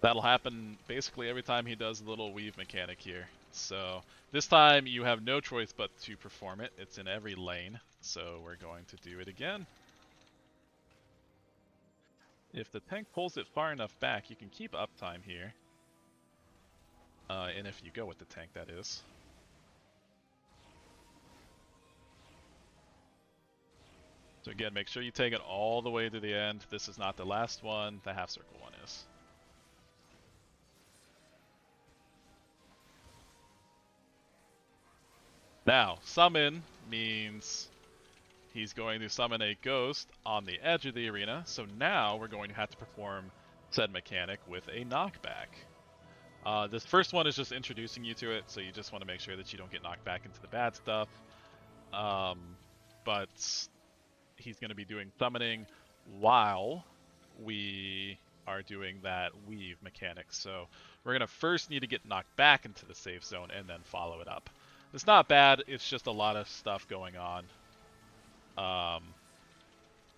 That'll happen basically every time he does the little weave mechanic here. So this time you have no choice but to perform it. It's in every lane, so we're going to do it again. If the tank pulls it far enough back, you can keep uptime here. And if you go with the tank, that is. So again, make sure you take it all the way to the end. This is not the last one, the half circle one is. Now, summon means he's going to summon a ghost on the edge of the arena, so now we're going to have to perform said mechanic with a knockback. This first one is just introducing you to it, so you just want to make sure that you don't get knocked back into the bad stuff. But he's going to be doing summoning while we are doing that weave mechanic, so we're going to first need to get knocked back into the safe zone and then follow it up. It's not bad, it's just a lot of stuff going on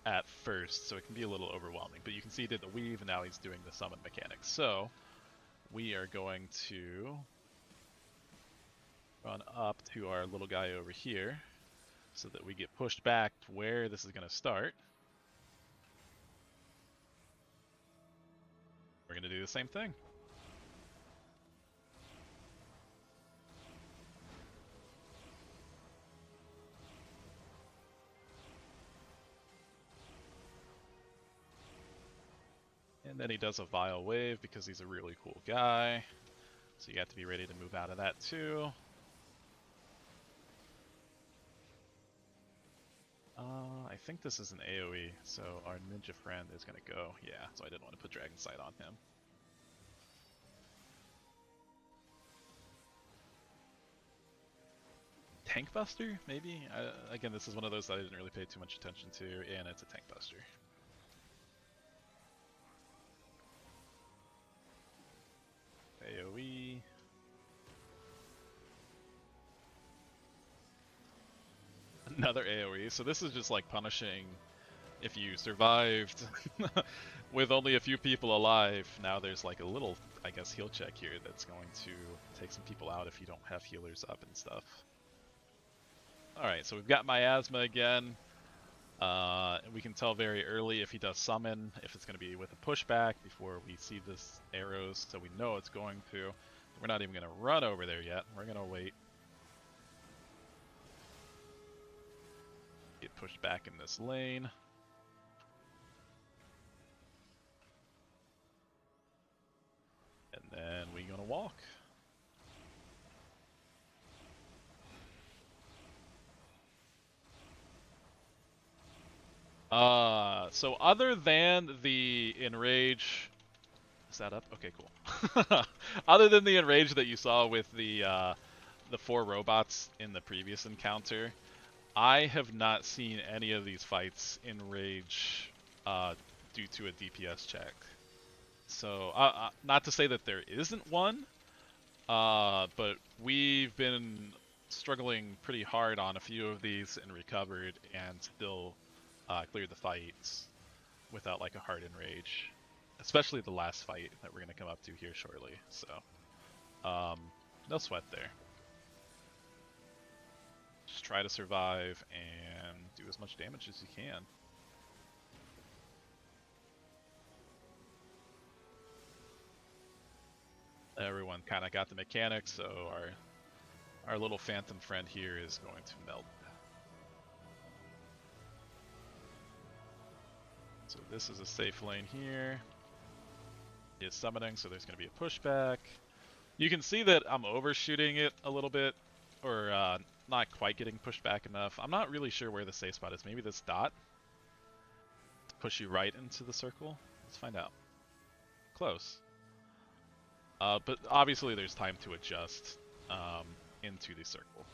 at first, so it can be a little overwhelming. But you can see he did the weave, and now he's doing the summon mechanic. So we are going to run up to our little guy over here so that we get pushed back to where this is going to start. We're going to do the same thing. And then he does a Vile Wave because he's a really cool guy. So you have to be ready to move out of that too. I think this is an AoE, so our ninja friend is going to go. Yeah, so I didn't want to put Dragon Sight on him. Tank Buster, maybe? Again, this is one of those that I didn't really pay too much attention to, and it's a Tank Buster. AoE. Another AoE. So this is just like punishing if you survived with only a few people alive. Now there's like a little, I guess, heal check here that's going to take some people out if you don't have healers up and stuff. Alright, so we've got Miasma again. And we can tell very early if he does summon, if it's going to be with a pushback before we see this arrows, so we know it's going to. We're not even going to run over there yet. We're going to wait. Get pushed back in this lane. And then we're going to walk. So other than the Enrage, is that up? Okay, cool. Other than the Enrage that you saw with the 4 robots in the previous encounter, I have not seen any of these fights Enrage due to a DPS check. So, not to say that there isn't one, but we've been struggling pretty hard on a few of these and recovered and still cleared the fights without like a hard Enrage. Especially the last fight that we're going to come up to here shortly. So, no sweat there. Just try to survive and do as much damage as you can. Everyone kind of got the mechanics, so our little phantom friend here is going to melt. So this is a safe lane here. He is summoning, so there's going to be a pushback. You can see that I'm overshooting it a little bit, or not quite getting pushed back enough. I'm not really sure where the safe spot is. Maybe this dot to push you right into the circle? Let's find out. Close. But obviously there's time to adjust into the circle.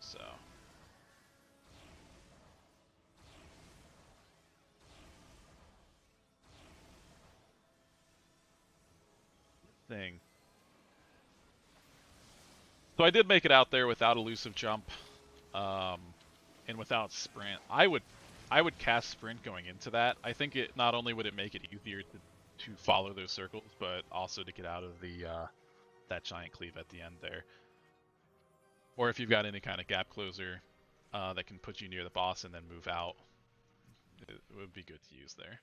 So. Thing. So I did make it out there without elusive jump, and without sprint. I would cast sprint going into that. I think it not only would it make it easier to follow those circles, but also to get out of the that giant cleave at the end there. Or if you've got any kind of gap closer that can put you near the boss and then move out, it would be good to use there.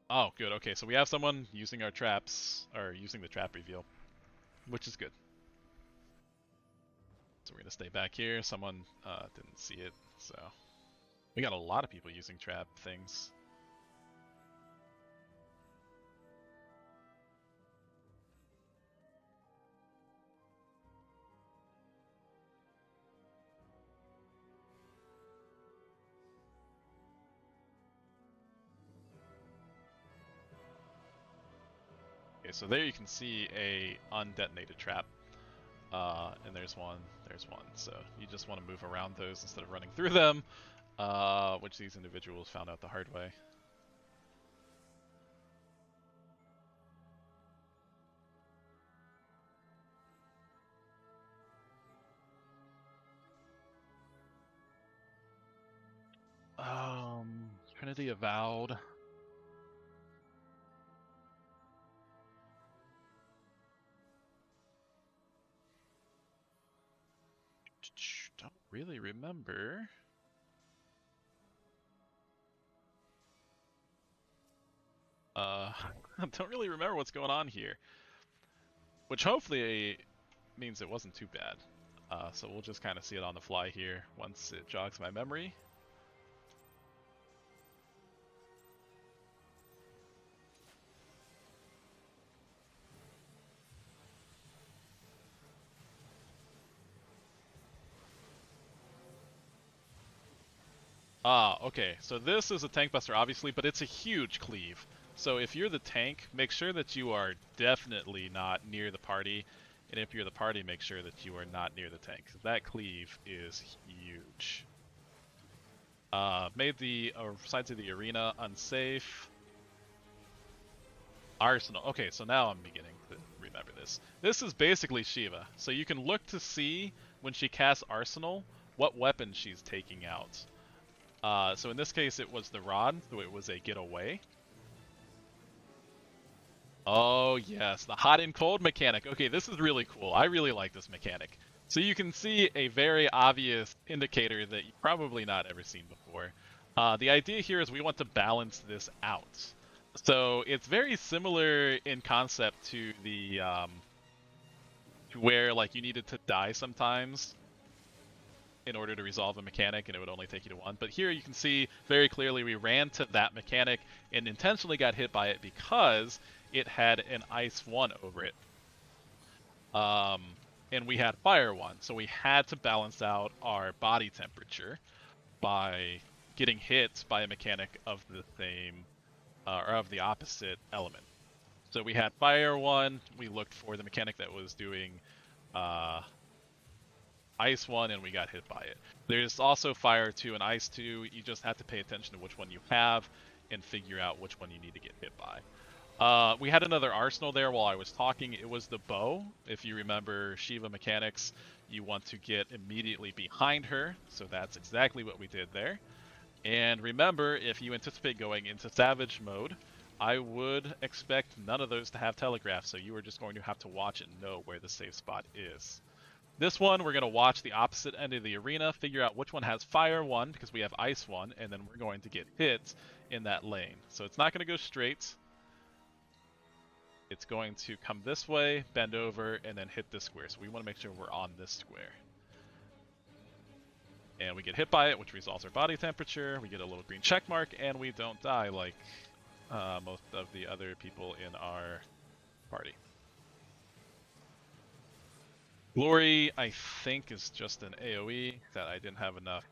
Oh, good. Okay, so we have someone using our traps, or using the trap reveal, which is good. So we're going to stay back here. Someone didn't see it, so... We got a lot of people using trap things. Okay, so there you can see a undetonated trap. And there's one, so you just want to move around those instead of running through them, which these individuals found out the hard way. Trinity Avowed. Don't really remember. Don't really remember what's going on here. Which hopefully means it wasn't too bad. So we'll just kind of see it on the fly here once it jogs my memory. Okay, so this is a tank buster obviously, but it's a huge cleave. So if you're the tank, make sure that you are definitely not near the party, and if you're the party, make sure that you are not near the tank. That cleave is huge. Made the sides of the arena unsafe. Arsenal. Okay, so now I'm beginning to remember this. This is basically Shiva. So you can look to see when she casts Arsenal, what weapon she's taking out. So in this case, it was the rod, so it was a get away. Oh yes, the hot and cold mechanic. Okay, this is really cool. I really like this mechanic. So you can see a very obvious indicator that you've probably not ever seen before. The idea here is we want to balance this out. So it's very similar in concept to the to where like you needed to die sometimes in order to resolve a mechanic and it would only take you to one. But here you can see very clearly we ran to that mechanic and intentionally got hit by it because it had an ice 1 over it. And we had fire 1, so we had to balance out our body temperature by getting hit by a mechanic of the same or of the opposite element. So we had fire 1, we looked for the mechanic that was doing ice 1, and we got hit by it. There's also fire 2 and ice 2. You just have to pay attention to which one you have and figure out which one you need to get hit by. We had another arsenal there while I was talking. It was the bow. If you remember Shiva mechanics, you want to get immediately behind her. So that's exactly what we did there. And remember, if you anticipate going into savage mode, I would expect none of those to have telegraph. So you are just going to have to watch and know where the safe spot is. This one, we're going to watch the opposite end of the arena, figure out which one has fire 1 because we have ice 1, and then we're going to get hit in that lane. So it's not going to go straight. It's going to come this way, bend over, and then hit this square. So we want to make sure we're on this square. And we get hit by it, which resolves our body temperature. We get a little green check mark, and we don't die like most of the other people in our party. Glory, I think, is just an AoE that I didn't have enough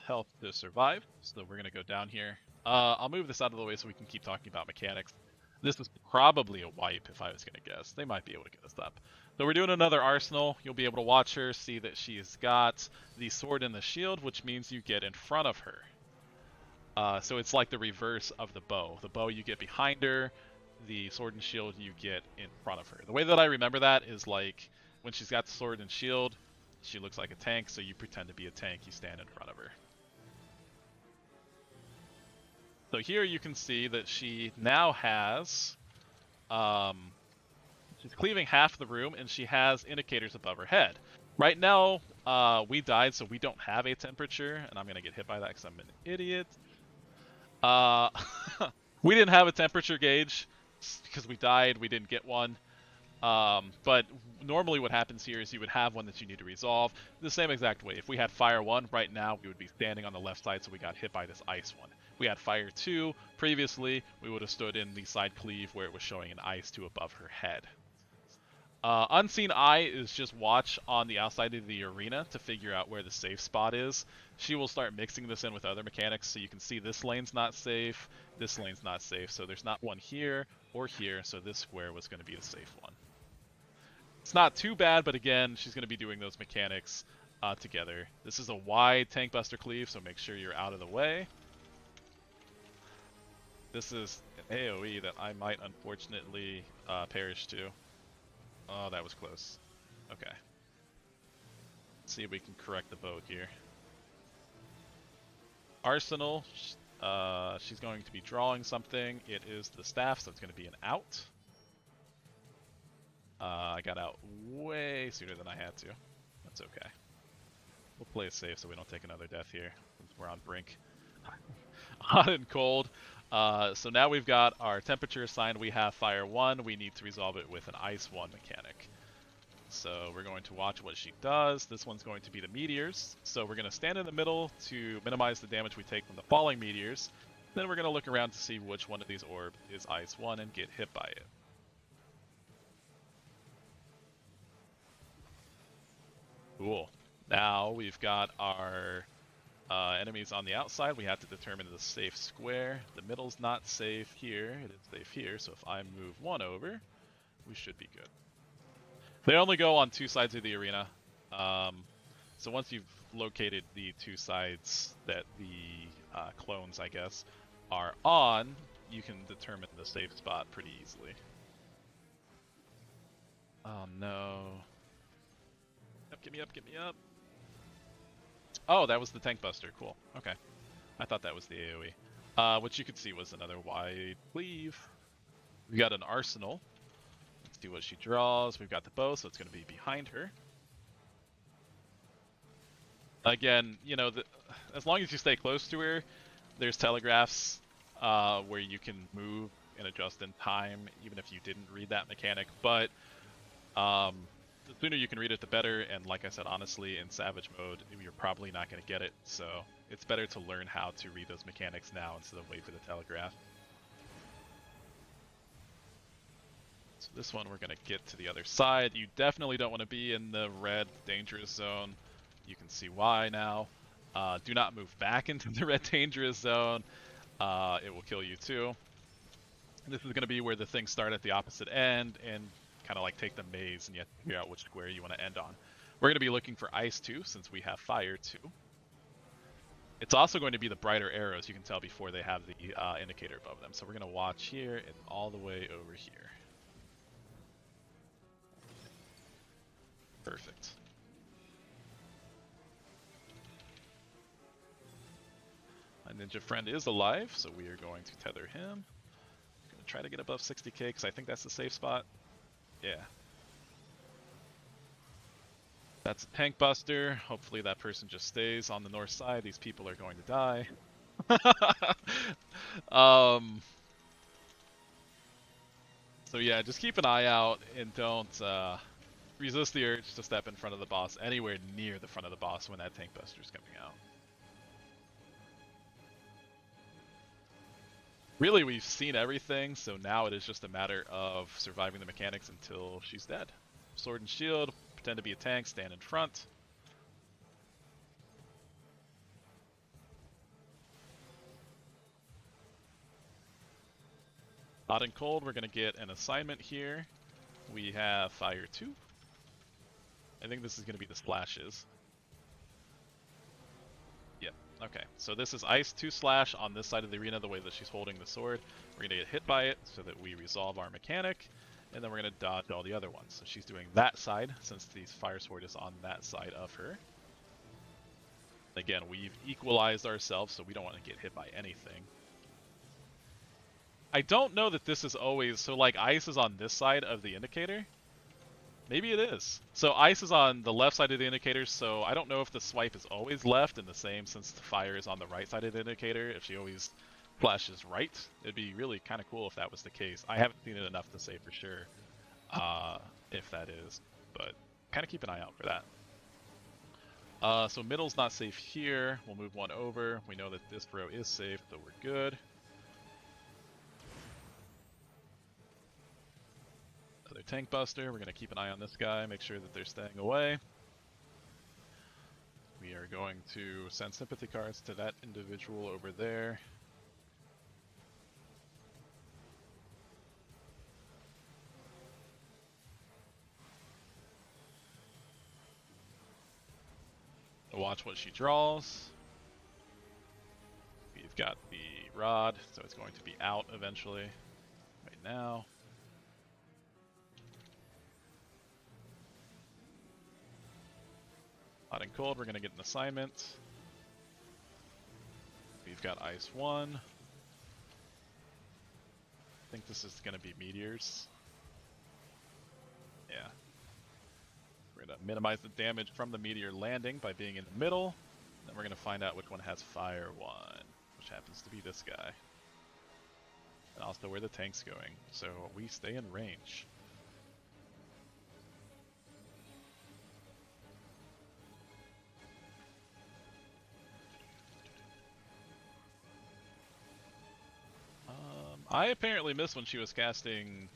health to survive. So we're going to go down here. I'll move this out of the way so we can keep talking about mechanics. This is probably a wipe if I was going to guess. They might be able to get us up. So we're doing another arsenal. You'll be able to watch her, see that she's got the sword and the shield, which means you get in front of her. So it's like the reverse of the bow. The bow you get behind her, the sword and shield you get in front of her. The way that I remember that is like when she's got the sword and shield, she looks like a tank, so you pretend to be a tank, you stand in front of her. So here you can see that she now has, she's cleaving half the room and she has indicators above her head. Right now, we died, so we don't have a temperature, and I'm going to get hit by that because I'm an idiot. We didn't have a temperature gauge because we died, we didn't get one. But normally what happens here is you would have one that you need to resolve the same exact way. If we had fire 1 right now, we would be standing on the left side, so we got hit by this ice 1. We had fire 2 previously, we would have stood in the side cleave where it was showing an ice 2 above her head. Unseen Eye is just watch on the outside of the arena to figure out where the safe spot is. She will start mixing this in with other mechanics, so you can see this lane's not safe, this lane's not safe, so there's not one here or here, so this square was going to be the safe one. It's not too bad, but again, she's going to be doing those mechanics together. This is a wide tank buster cleave, so make sure you're out of the way. This is an AoE that I might unfortunately perish to. Oh, that was close. Okay. Let's see if we can correct the boat here. Arsenal, she's going to be drawing something. It is the staff, so it's going to be an out. I got out way sooner than I had to. That's okay. We'll play it safe so we don't take another death here, since we're on brink. Hot and cold. So now we've got our temperature assigned. We have fire 1. We need to resolve it with an ice 1 mechanic. So we're going to watch what she does. This one's going to be the meteors. So we're going to stand in the middle to minimize the damage we take from the falling meteors. Then we're going to look around to see which one of these orbs is ice 1 and get hit by it. Cool. Now we've got our enemies on the outside. We have to determine the safe square. The middle's not safe here. It is safe here. So if I move 1 over, we should be good. They only go on 2 sides of the arena. So once you've located the 2 sides that the clones, I guess, are on, you can determine the safe spot pretty easily. Oh no. Get me up, get me up. Oh, that was the tank buster. Cool. Okay. I thought that was the AoE. What you could see was another wide cleave. We got an arsenal. Let's see what she draws. We've got the bow, so it's going to be behind her. Again, you know, as long as you stay close to her, there's telegraphs where you can move and adjust in time, even if you didn't read that mechanic. But the sooner you can read it, the better. And like I said, honestly, in Savage mode, you're probably not going to get it. So it's better to learn how to read those mechanics now instead of wait for the telegraph. So this one, we're going to get to the other side. You definitely don't want to be in the red dangerous zone. You can see why now. Do not move back into the red dangerous zone. It will kill you too. And this is going to be where the things start at the opposite end and kind of like take the maze, and you have to figure out which square you want to end on. We're going to be looking for ice too, since we have fire too. It's also going to be the brighter arrows, you can tell before they have the indicator above them. So we're going to watch here and all the way over here. Perfect. My ninja friend is alive, so we are going to tether him. Going to try to get above 60k, because I think that's the safe spot. Yeah. That's a tank buster. Hopefully that person just stays on the north side. These people are going to die. So yeah, just keep an eye out and don't resist the urge to step in front of the boss anywhere near the front of the boss when that tank buster is coming out. Really, we've seen everything, so now it is just a matter of surviving the mechanics until she's dead. Sword and shield, pretend to be a tank, stand in front. Hot and cold, we're going to get an assignment here. We have fire 2. I think this is going to be the splashes. Yep, okay. So this is ice 2 slash on this side of the arena, the way that she's holding the sword. We're going to get hit by it so that we resolve our mechanic, and then we're going to dodge all the other ones. So she's doing that side, since the fire sword is on that side of her. Again, we've equalized ourselves, so we don't want to get hit by anything. I don't know that this is always, so like ice is on this side of the indicator. Maybe it is. So ice is on the left side of the indicator, so I don't know if the swipe is always left and the same since the fire is on the right side of the indicator, if she always flashes right. It'd be really kind of cool if that was the case. I haven't seen it enough to say for sure if that is, but kind of keep an eye out for that. So middle's not safe here. We'll move one over. We know that this row is safe, so we're good. Another tank buster. We're going to keep an eye on this guy, make sure that they're staying away. We are going to send sympathy cards to that individual over there. Watch what she draws. We've got the rod, so it's going to be out eventually. Right now. Hot and cold, we're going to get an assignment. We've got ice 1. I think this is going to be meteors. Yeah. We're going to minimize the damage from the meteor landing by being in the middle. Then we're going to find out which one has fire 1, which happens to be this guy. And also where the tank's going, so we stay in range. I apparently missed when she was casting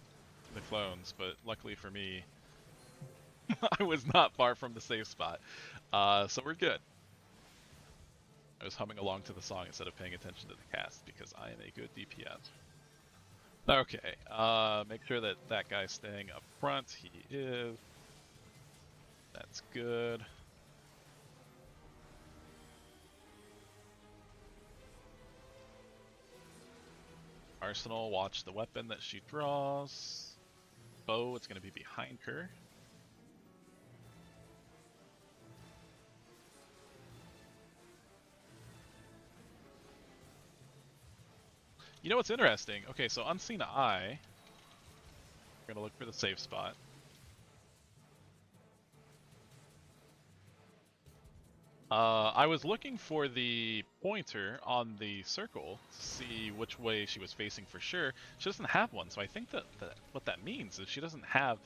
the clones, but luckily for me, I was not far from the safe spot. So we're good. I was humming along to the song instead of paying attention to the cast because I am a good DPS. Okay, make sure that that guy's staying up front. He is. That's good. Arsenal, watch the weapon that she draws. Bow, it's going to be behind her. You know what's interesting? Okay, so Unseen Eye. We're gonna look for the safe spot. I was looking for the pointer on the circle to see which way she was facing for sure. She doesn't have one, so I think that what that means is she doesn't have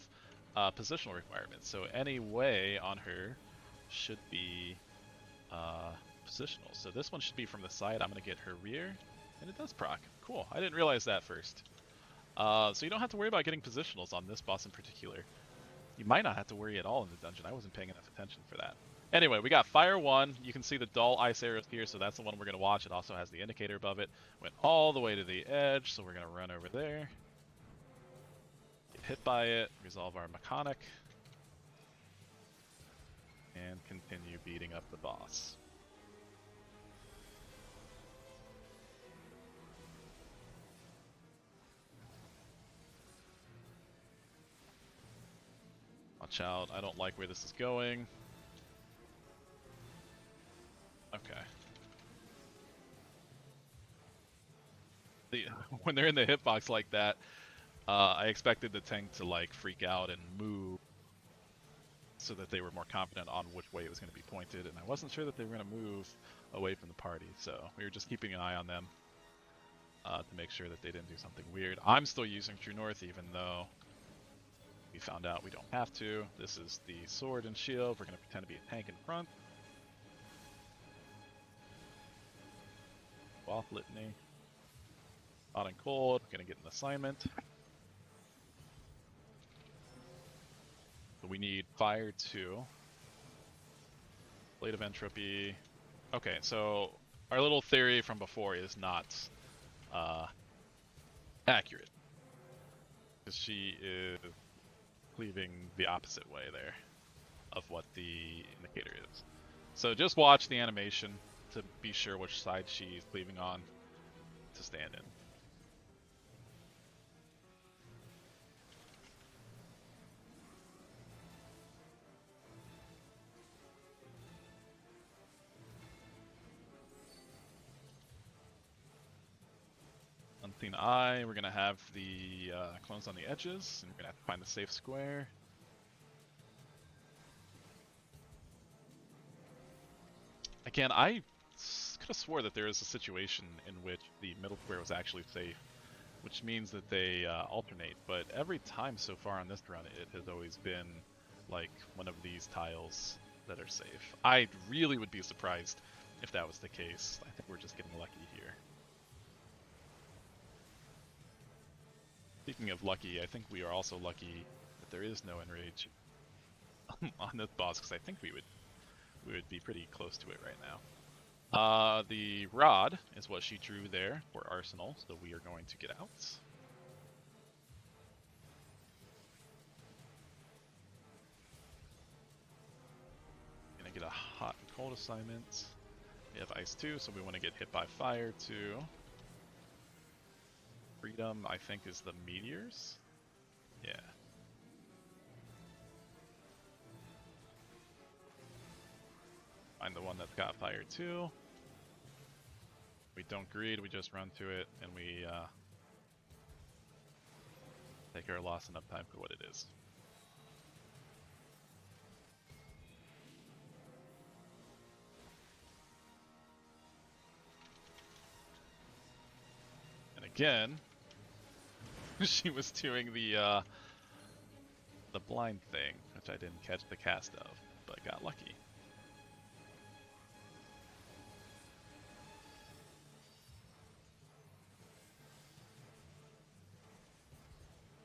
positional requirements. So any way on her should be positional. So this one should be from the side. I'm gonna get her rear, and it does proc. Cool. I didn't realize that first. So you don't have to worry about getting positionals on this boss in particular. You might not have to worry at all in the dungeon. I wasn't paying enough attention for that. Anyway, we got Fire 1. You can see the dull ice arrows here, so that's the one we're going to watch. It also has the indicator above it. Went all the way to the edge, so we're going to run over there. Get hit by it, resolve our mechanic, and continue beating up the boss. Watch out, I don't like where this is going. Okay. When they're in the hitbox like that, I expected the tank to like freak out and move so that they were more confident on which way it was going to be pointed, and I wasn't sure that they were going to move away from the party, so we were just keeping an eye on them to make sure that they didn't do something weird. I'm still using True North even though we found out we don't have to. This is the sword and shield. We're going to pretend to be a tank in front. Off litany. Hot and cold. We're going to get an assignment. So we need fire 2. Blade of Entropy. Okay, so our little theory from before is not accurate. Because she is cleaving the opposite way there of what the indicator is. So just watch the animation to be sure which side she's cleaving on to stand in. Unseen Eye, we're going to have the clones on the edges, and we're going to have to find the safe square. Again, I could have swore that there is a situation in which the middle square was actually safe, which means that they alternate, but every time so far on this run it has always been like one of these tiles that are safe. I really would be surprised if that was the case. I think we're just getting lucky here. Speaking of lucky, I think we are also lucky that there is no enrage on this boss, because I think we would be pretty close to it right now. The rod is what she drew there for Arsenal, so we are going to get out. Gonna get a hot and cold assignment. We have ice too, so we want to get hit by fire too. Freedom, I think, is the meteors. Yeah. Find the one that's got fire too. We don't greed, we just run to it, and we take our loss and uptime for what it is. And again, she was doing the blind thing, which I didn't catch the cast of, but got lucky.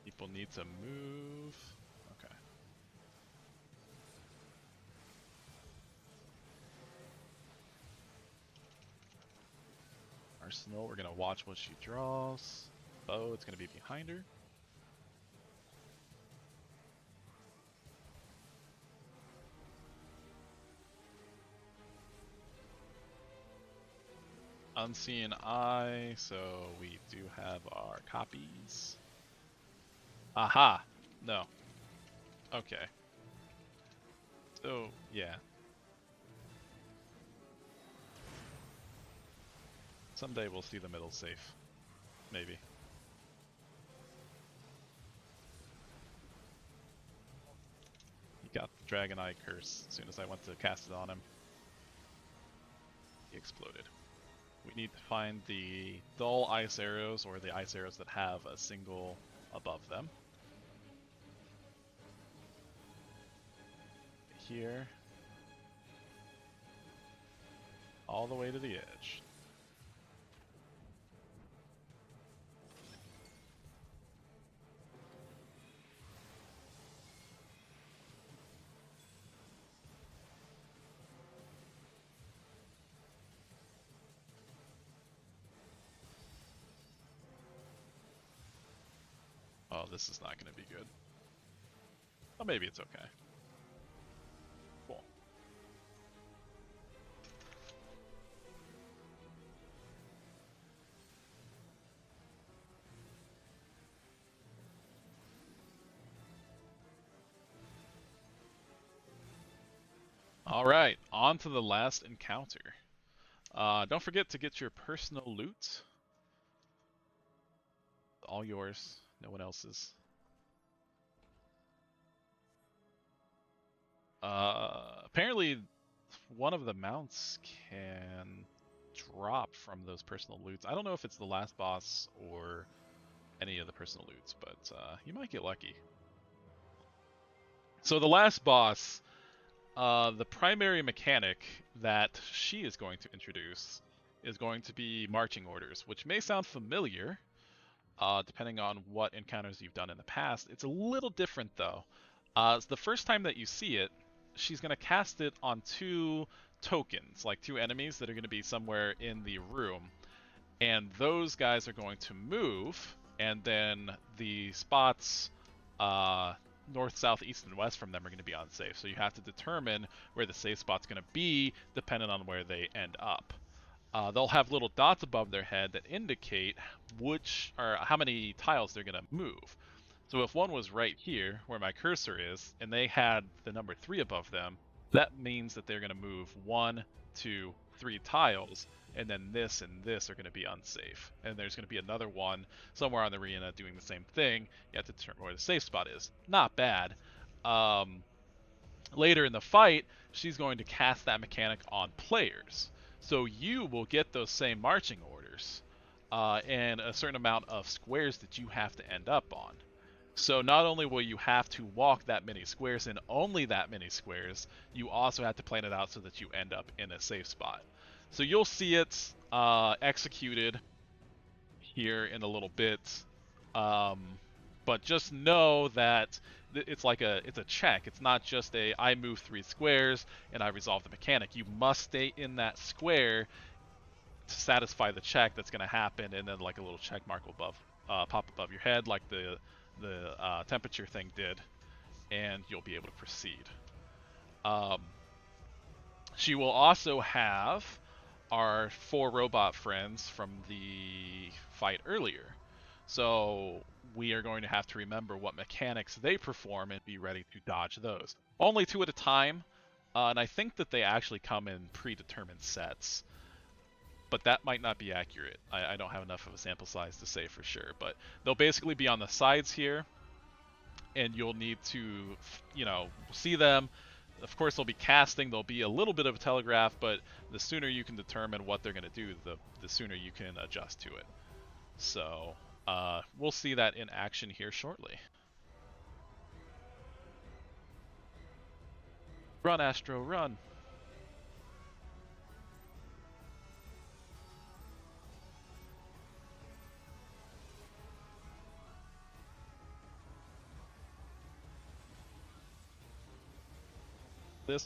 People need to move. Okay. Arsenal, we're gonna watch what she draws. Oh, it's gonna be behind her. Unseen Eye, so we do have our copies. Aha! No. Okay. So, yeah. Someday we'll see the middle safe. maybe. He got the Dragon Eye Curse as soon as I went to cast it on him. He exploded. We need to find the dull ice arrows, or the ice arrows that have a single above them. Here. All the way to the edge. Oh, this is not going to be good. Oh, maybe it's okay. Cool. Alright, on to the last encounter. Don't forget to get your personal loot. All yours, no one else's. Apparently, one of the mounts can drop from those personal loots. I don't know if it's the last boss or any of the personal loots, but you might get lucky. So the last boss, the primary mechanic that she is going to introduce is going to be marching orders, which may sound familiar, depending on what encounters you've done in the past. It's a little different though. It's the first time that you see it, she's going to cast it on two tokens, like two enemies that are going to be somewhere in the room. And those guys are going to move, and then the spots north, south, east, and west from them are going to be unsafe. So you have to determine where the safe spot's going to be, depending on where they end up. They'll have little dots above their head that indicate which or how many tiles they're going to move. So if one was right here, where my cursor is, and they had the number 3 above them, that means that they're going to move 1, 2, 3 tiles, and then this and this are going to be unsafe. And there's going to be another one somewhere on the arena doing the same thing. You have to determine where the safe spot is. Not bad. Later in the fight, she's going to cast that mechanic on players. So you will get those same marching orders and a certain amount of squares that you have to end up on. So not only will you have to walk that many squares and only that many squares, you also have to plan it out so that you end up in a safe spot. So you'll see it executed here in a little bit, but just know that it's a check. It's not just a I move 3 squares and I resolve the mechanic. You must stay in that square to satisfy the check that's going to happen, and then like a little check mark above, pop above your head, like the temperature thing did, and you'll be able to proceed. She will also have our 4 robot friends from the fight earlier. So we are going to have to remember what mechanics they perform and be ready to dodge those. Only 2 at a time, and I think that they actually come in predetermined sets. But that might not be accurate. I don't have enough of a sample size to say for sure. But they'll basically be on the sides here, and you'll need to, see them. Of course, they'll be casting. There'll be a little bit of a telegraph, but the sooner you can determine what they're going to do, the sooner you can adjust to it. So we'll see that in action here shortly. Run, Astro, run! This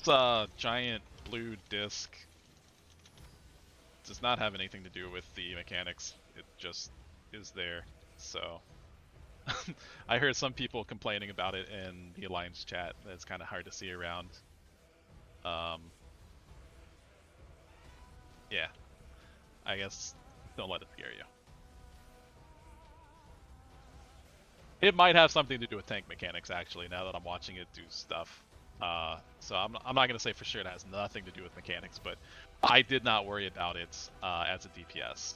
giant blue disc does not have anything to do with the mechanics. It just is there. So I heard some people complaining about it in the Alliance chat. That it's kind of hard to see around. Yeah. I guess don't let it scare you. It might have something to do with tank mechanics, actually, now that I'm watching it do stuff. So I'm not going to say for sure it has nothing to do with mechanics, but I did not worry about it as a DPS.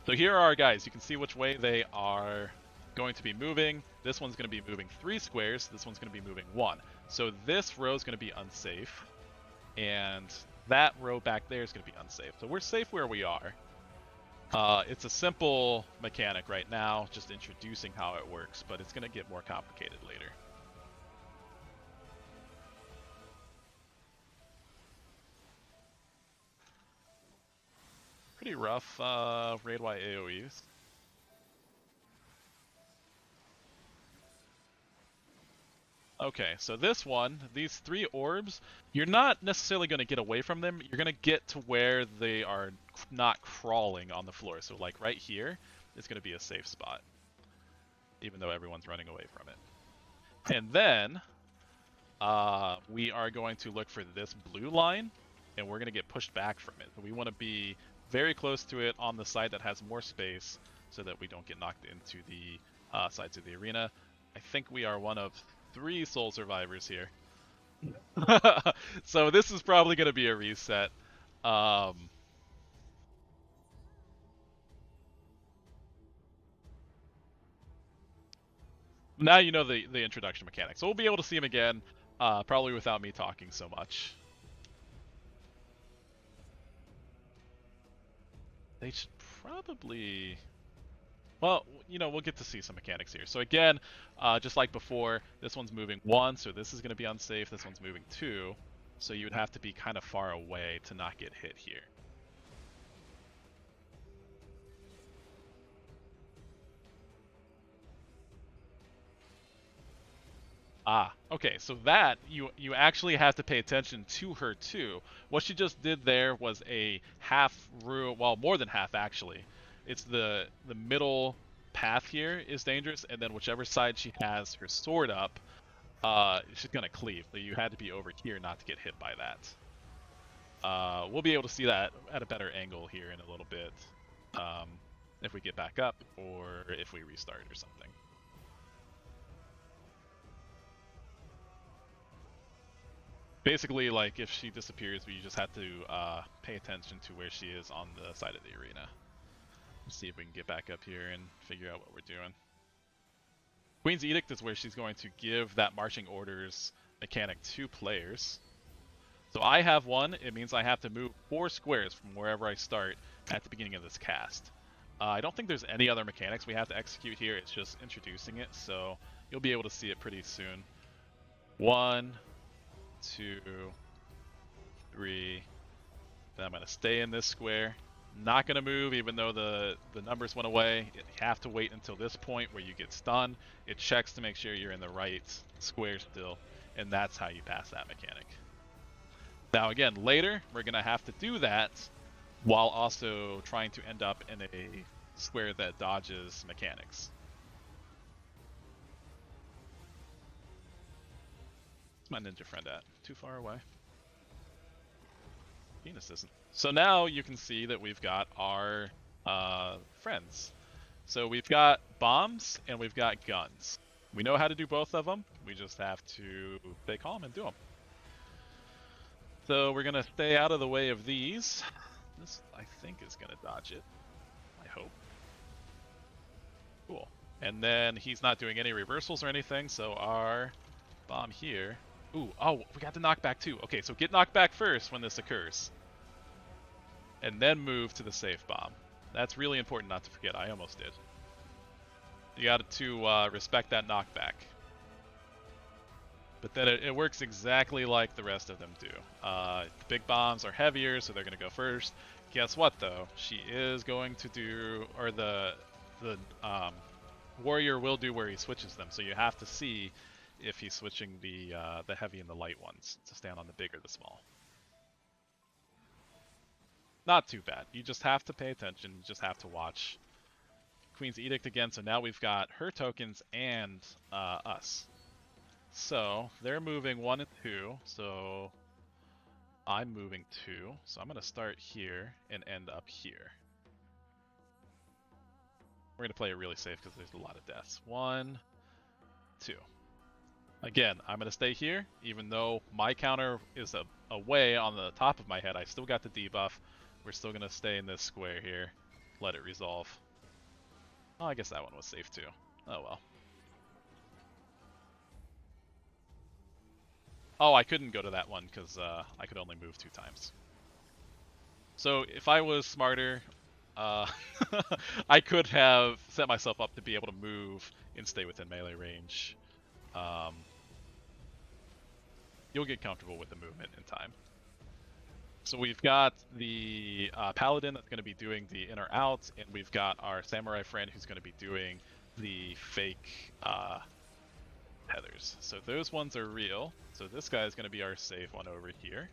So here are our guys. You can see which way they are going to be moving. This one's going to be moving 3 squares. This one's going to be moving 1. So this row is going to be unsafe. And that row back there is going to be unsafe. So we're safe where we are. It's a simple mechanic right now, just introducing how it works, but it's going to get more complicated later. Pretty rough raid-wide AoEs. Okay, so this one, these 3 orbs, you're not necessarily going to get away from them. You're going to get to where they are not crawling on the floor. So like right here is going to be a safe spot, even though everyone's running away from it. And then we are going to look for this blue line, and we're going to get pushed back from it. We want to be very close to it on the side that has more space so that we don't get knocked into the sides of the arena. I think we are one of 3 soul survivors here. So this is probably going to be a reset. Now you know the introduction mechanics. So we'll be able to see him again, probably without me talking so much. They should probably... Well, you know, we'll get to see some mechanics here. So again, just like before, this one's moving 1, so this is going to be unsafe. This one's moving 2, so you would have to be kind of far away to not get hit here. Ah, okay, so that, you actually have to pay attention to her too. What she just did there was a half room, well, more than half actually. It's the middle path here is dangerous, and then whichever side she has her sword up, she's gonna cleave. So you had to be over here not to get hit by that. We'll be able to see that at a better angle here in a little bit, if we get back up or if we restart or something. Basically, like, if she disappears, we just have to pay attention to where she is on the side of the arena. Let's see if we can get back up here and figure out what we're doing. Queen's Edict is where she's going to give that marching orders mechanic to players. So I have 1, it means I have to move 4 squares from wherever I start at the beginning of this cast. I don't think there's any other mechanics we have to execute here, it's just introducing it, so you'll be able to see it pretty soon. 1, 2, 3, then I'm going to stay in this square. Not going to move even though the numbers went away. You have to wait until this point where you get stunned. It checks to make sure you're in the right square still, and that's how you pass that mechanic. Now again, later we're going to have to do that while also trying to end up in a square that dodges mechanics. Where's my ninja friend at? Too far away? Venus isn't. So now you can see that we've got our friends. So we've got bombs and we've got guns. We know how to do both of them. We just have to stay calm and do them. So we're going to stay out of the way of these. This, I think, is going to dodge it. I hope. Cool. And then he's not doing any reversals or anything, so our bomb here... Ooh, oh, we got the knockback too. Okay, so get knocked back first when this occurs. And then move to the safe bomb. That's really important not to forget. I almost did. You got to respect that knockback. But then it works exactly like the rest of them do. The big bombs are heavier, so they're going to go first. Guess what, though? She is going to do, or the warrior will do where he switches them. So you have to see if he's switching the heavy and the light ones to stand on the big or the small. Not too bad. You just have to pay attention. You just have to watch. Queen's Edict again. So now we've got her tokens and us. So they're moving 1 and 2. So I'm moving 2. So I'm going to start here and end up here. We're going to play it really safe because there's a lot of deaths. 1, 2. Again, I'm going to stay here. Even though my counter is away on the top of my head, I still got the debuff. We're still going to stay in this square here. let it resolve. Oh, I guess that one was safe too. Oh well. Oh, I couldn't go to that one because I could only move 2 times. So if I was smarter, I could have set myself up to be able to move and stay within melee range. You'll get comfortable with the movement in time. So we've got the paladin that's going to be doing the in or out, and we've got our samurai friend who's going to be doing the fake tethers. So those ones are real. So this guy is going to be our safe one over here.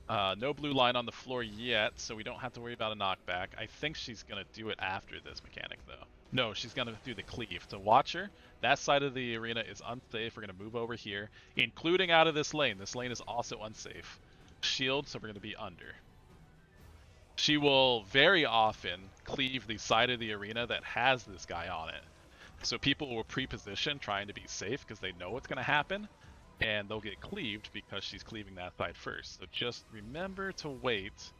No blue line on the floor yet, so we don't have to worry about a knockback. I think she's going to do it after this mechanic, though. No, she's going to do the cleave. So watch her. That side of the arena is unsafe. We're going to move over here, including out of this lane. This lane is also unsafe. Shield, so we're going to be under. She will very often cleave the side of the arena that has this guy on it. So people will pre-position trying to be safe because they know what's going to happen. And they'll get cleaved because she's cleaving that side first. So just remember to wait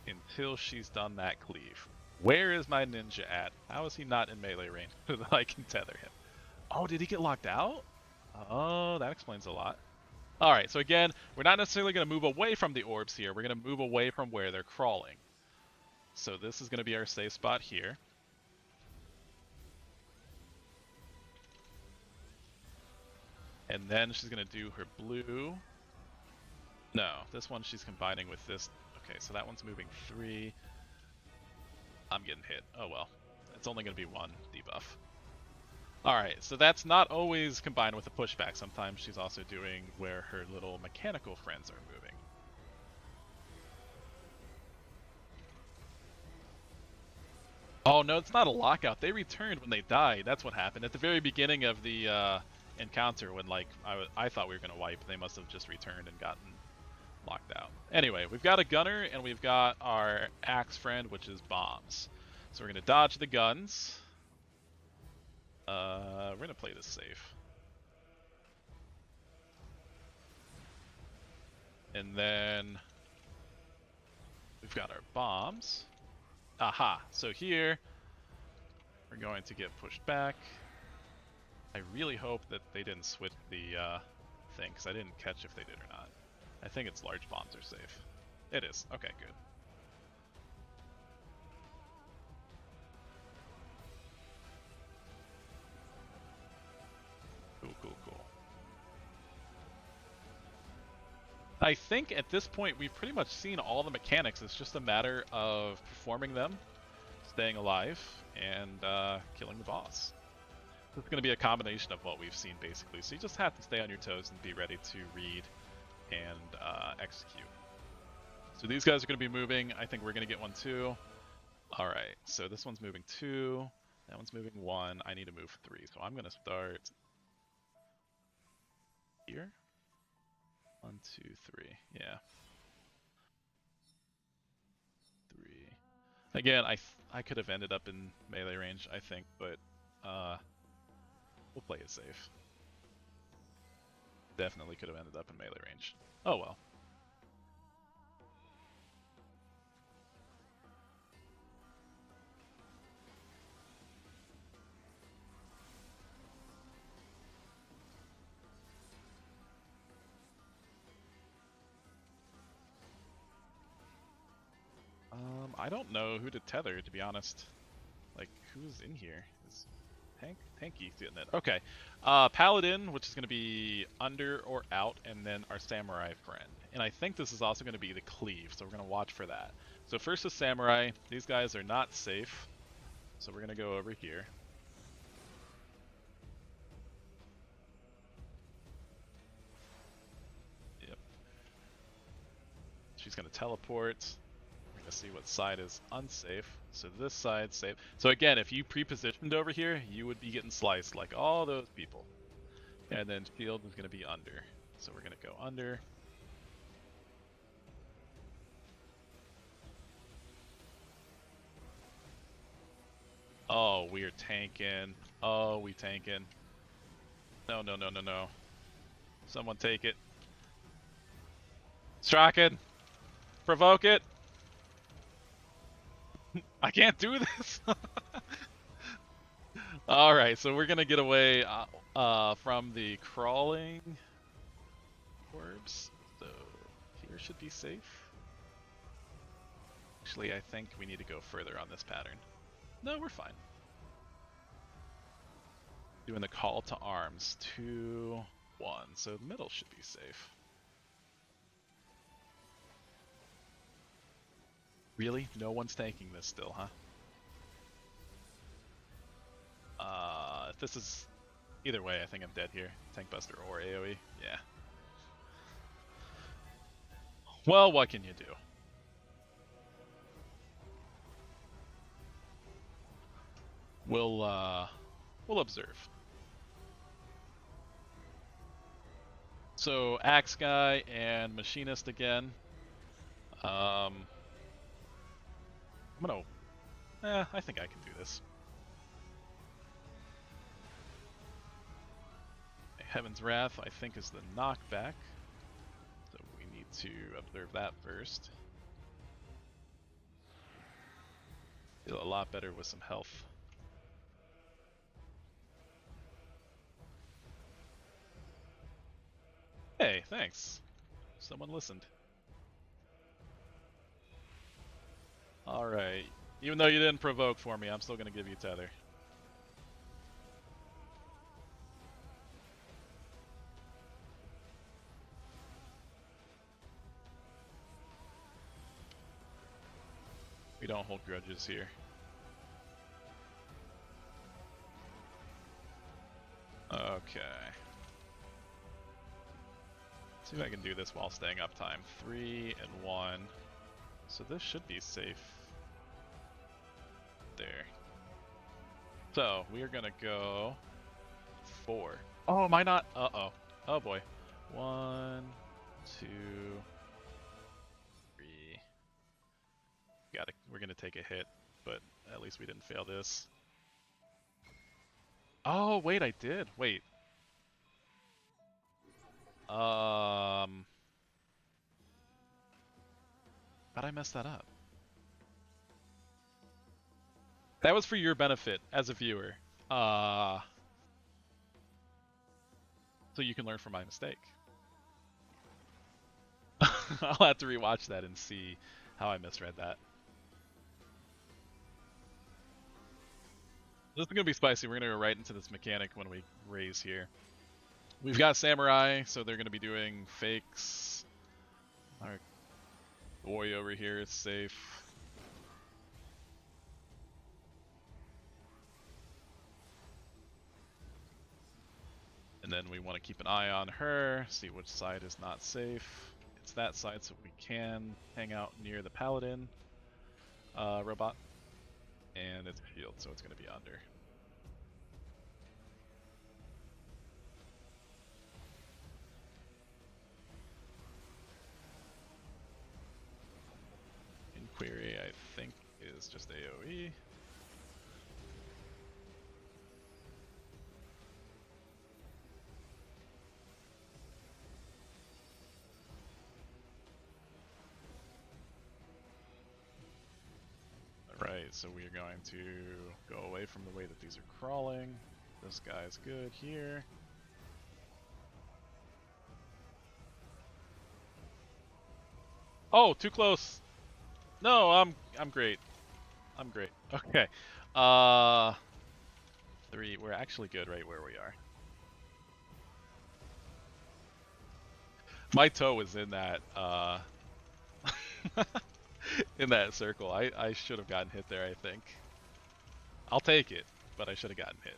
until she's done that cleave. Where is my ninja at? How is he not in melee range so that I can tether him? Oh, did he get locked out? Oh, that explains a lot. Alright, so again, we're not necessarily going to move away from the orbs here. We're going to move away from where they're crawling. So this is going to be our safe spot here. And then she's going to do her blue. No, this one she's combining with this. Okay, so that one's moving 3. I'm getting hit. Oh well. It's only going to be 1 debuff. Alright, so that's not always combined with a pushback. Sometimes she's also doing where her little mechanical friends are moving. Oh no, it's not a lockout. They returned when they died. That's what happened. At the very beginning of the encounter when like I thought we were going to wipe, they must have just returned and gotten locked out. Anyway, we've got a gunner and we've got our axe friend, which is bombs. So we're going to dodge the guns. We're going to play this safe. And then we've got our bombs. Aha, so here we're going to get pushed back. I really hope that they didn't switch the thing, because I didn't catch if they did or not. I think it's large bombs are safe. It is. Okay, good. Cool, cool, cool. I think at this point we've pretty much seen all the mechanics. It's just a matter of performing them, staying alive, and killing the boss. It's going to be a combination of what we've seen, basically. So you just have to stay on your toes and be ready to read and execute. So these guys are going to be moving. I think we're going to get one too. Alright, so this one's moving 2. That one's moving 1. I need to move 3. So I'm going to start here. 1, 2, 3. Yeah. 3. Again, I could have ended up in melee range, I think, but we'll play it safe. Definitely could have ended up in melee range. Oh well. I don't know who to tether, to be honest. Like, who's in here? Is Tanky getting it? Okay. Paladin, which is going to be under or out, and then our samurai friend. And I think this is also going to be the cleave, so we're going to watch for that. So first the samurai. These guys are not safe, so we're going to go over here. Yep. She's going to teleport. See what side is unsafe. So this side's safe. So again, if you pre-positioned over here, you would be getting sliced like all those people. And then shield is going to be under. So we're going to go under. Oh, we're tanking. Oh, we tanking. No, no, no, no, no. Someone take it. Strike it. Provoke it. I can't do this. All right, so we're gonna get away from the crawling orbs. So here should be safe. Actually, I think we need to go further on this pattern. No, we're fine. Doing the call to arms. 2, 1. So the middle should be safe. Really? No one's tanking this still, huh? If this is... Either way, I think I'm dead here. Tank Buster or AoE. Yeah. Well, what can you do? We'll observe. So Axe Guy and Machinist again. I'm gonna... I think I can do this. Heaven's Wrath, I think, is the knockback. So we need to observe that first. Feel a lot better with some health. Hey, thanks. Someone listened. Alright. Even though you didn't provoke for me, I'm still gonna give you Tether. We don't hold grudges here. Okay. See if I can do this while staying uptime. 3 and 1. So this should be safe. There. So we are gonna go 4. Oh, am I not? Uh-oh. Oh boy. 1, 2, 3. We're gonna take a hit, but at least we didn't fail this. Oh, wait, I did. Wait. How'd I mess that up? That was for your benefit as a viewer. So you can learn from my mistake. I'll have to rewatch that and see how I misread that. This is gonna be spicy. We're gonna go right into this mechanic when we raise here. We've got Samurai, so they're gonna be doing fakes. Our boy over here is safe. And then we want to keep an eye on her, see which side is not safe. It's that side, so we can hang out near the Paladin robot. And it's shield, so it's going to be under. Inquiry, I think, is just AoE. Right, so we are going to go away from the way that these are crawling. This guy's good here. Oh, too close. No, I'm great. I'm great. Okay. 3, we're actually good right where we are. My toe was in that in that circle. I should have gotten hit there, I think. I'll take it, but I should have gotten hit.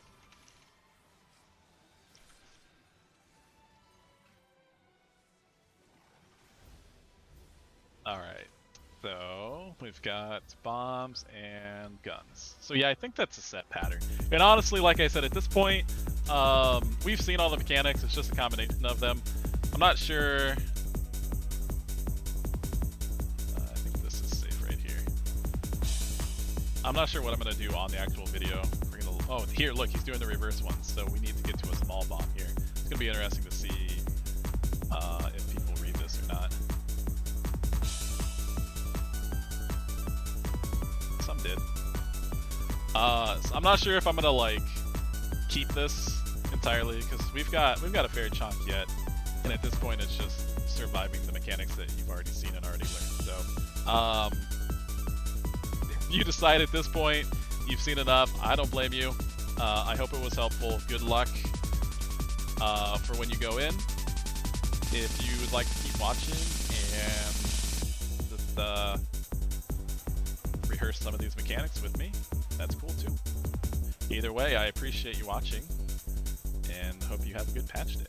Alright, so we've got bombs and guns. So yeah, I think that's a set pattern. And honestly, like I said, at this point, we've seen all the mechanics, it's just a combination of them. I'm not sure... I'm not sure what I'm going to do on the actual video. We're gonna, oh, here, look, he's doing the reverse one, so we need to get to a small bomb here. It's going to be interesting to see if people read this or not. Some did. So I'm not sure if I'm gonna like keep this entirely because we've got a fair chunk yet, and at this point it's just surviving the mechanics that you've already seen and already learned. So if you decide at this point you've seen enough, I don't blame you. I hope it was helpful. Good luck for when you go in. If you would like to keep watching and just rehearse some of these mechanics with me, that's cool too. Either way, I appreciate you watching and hope you have a good patch day.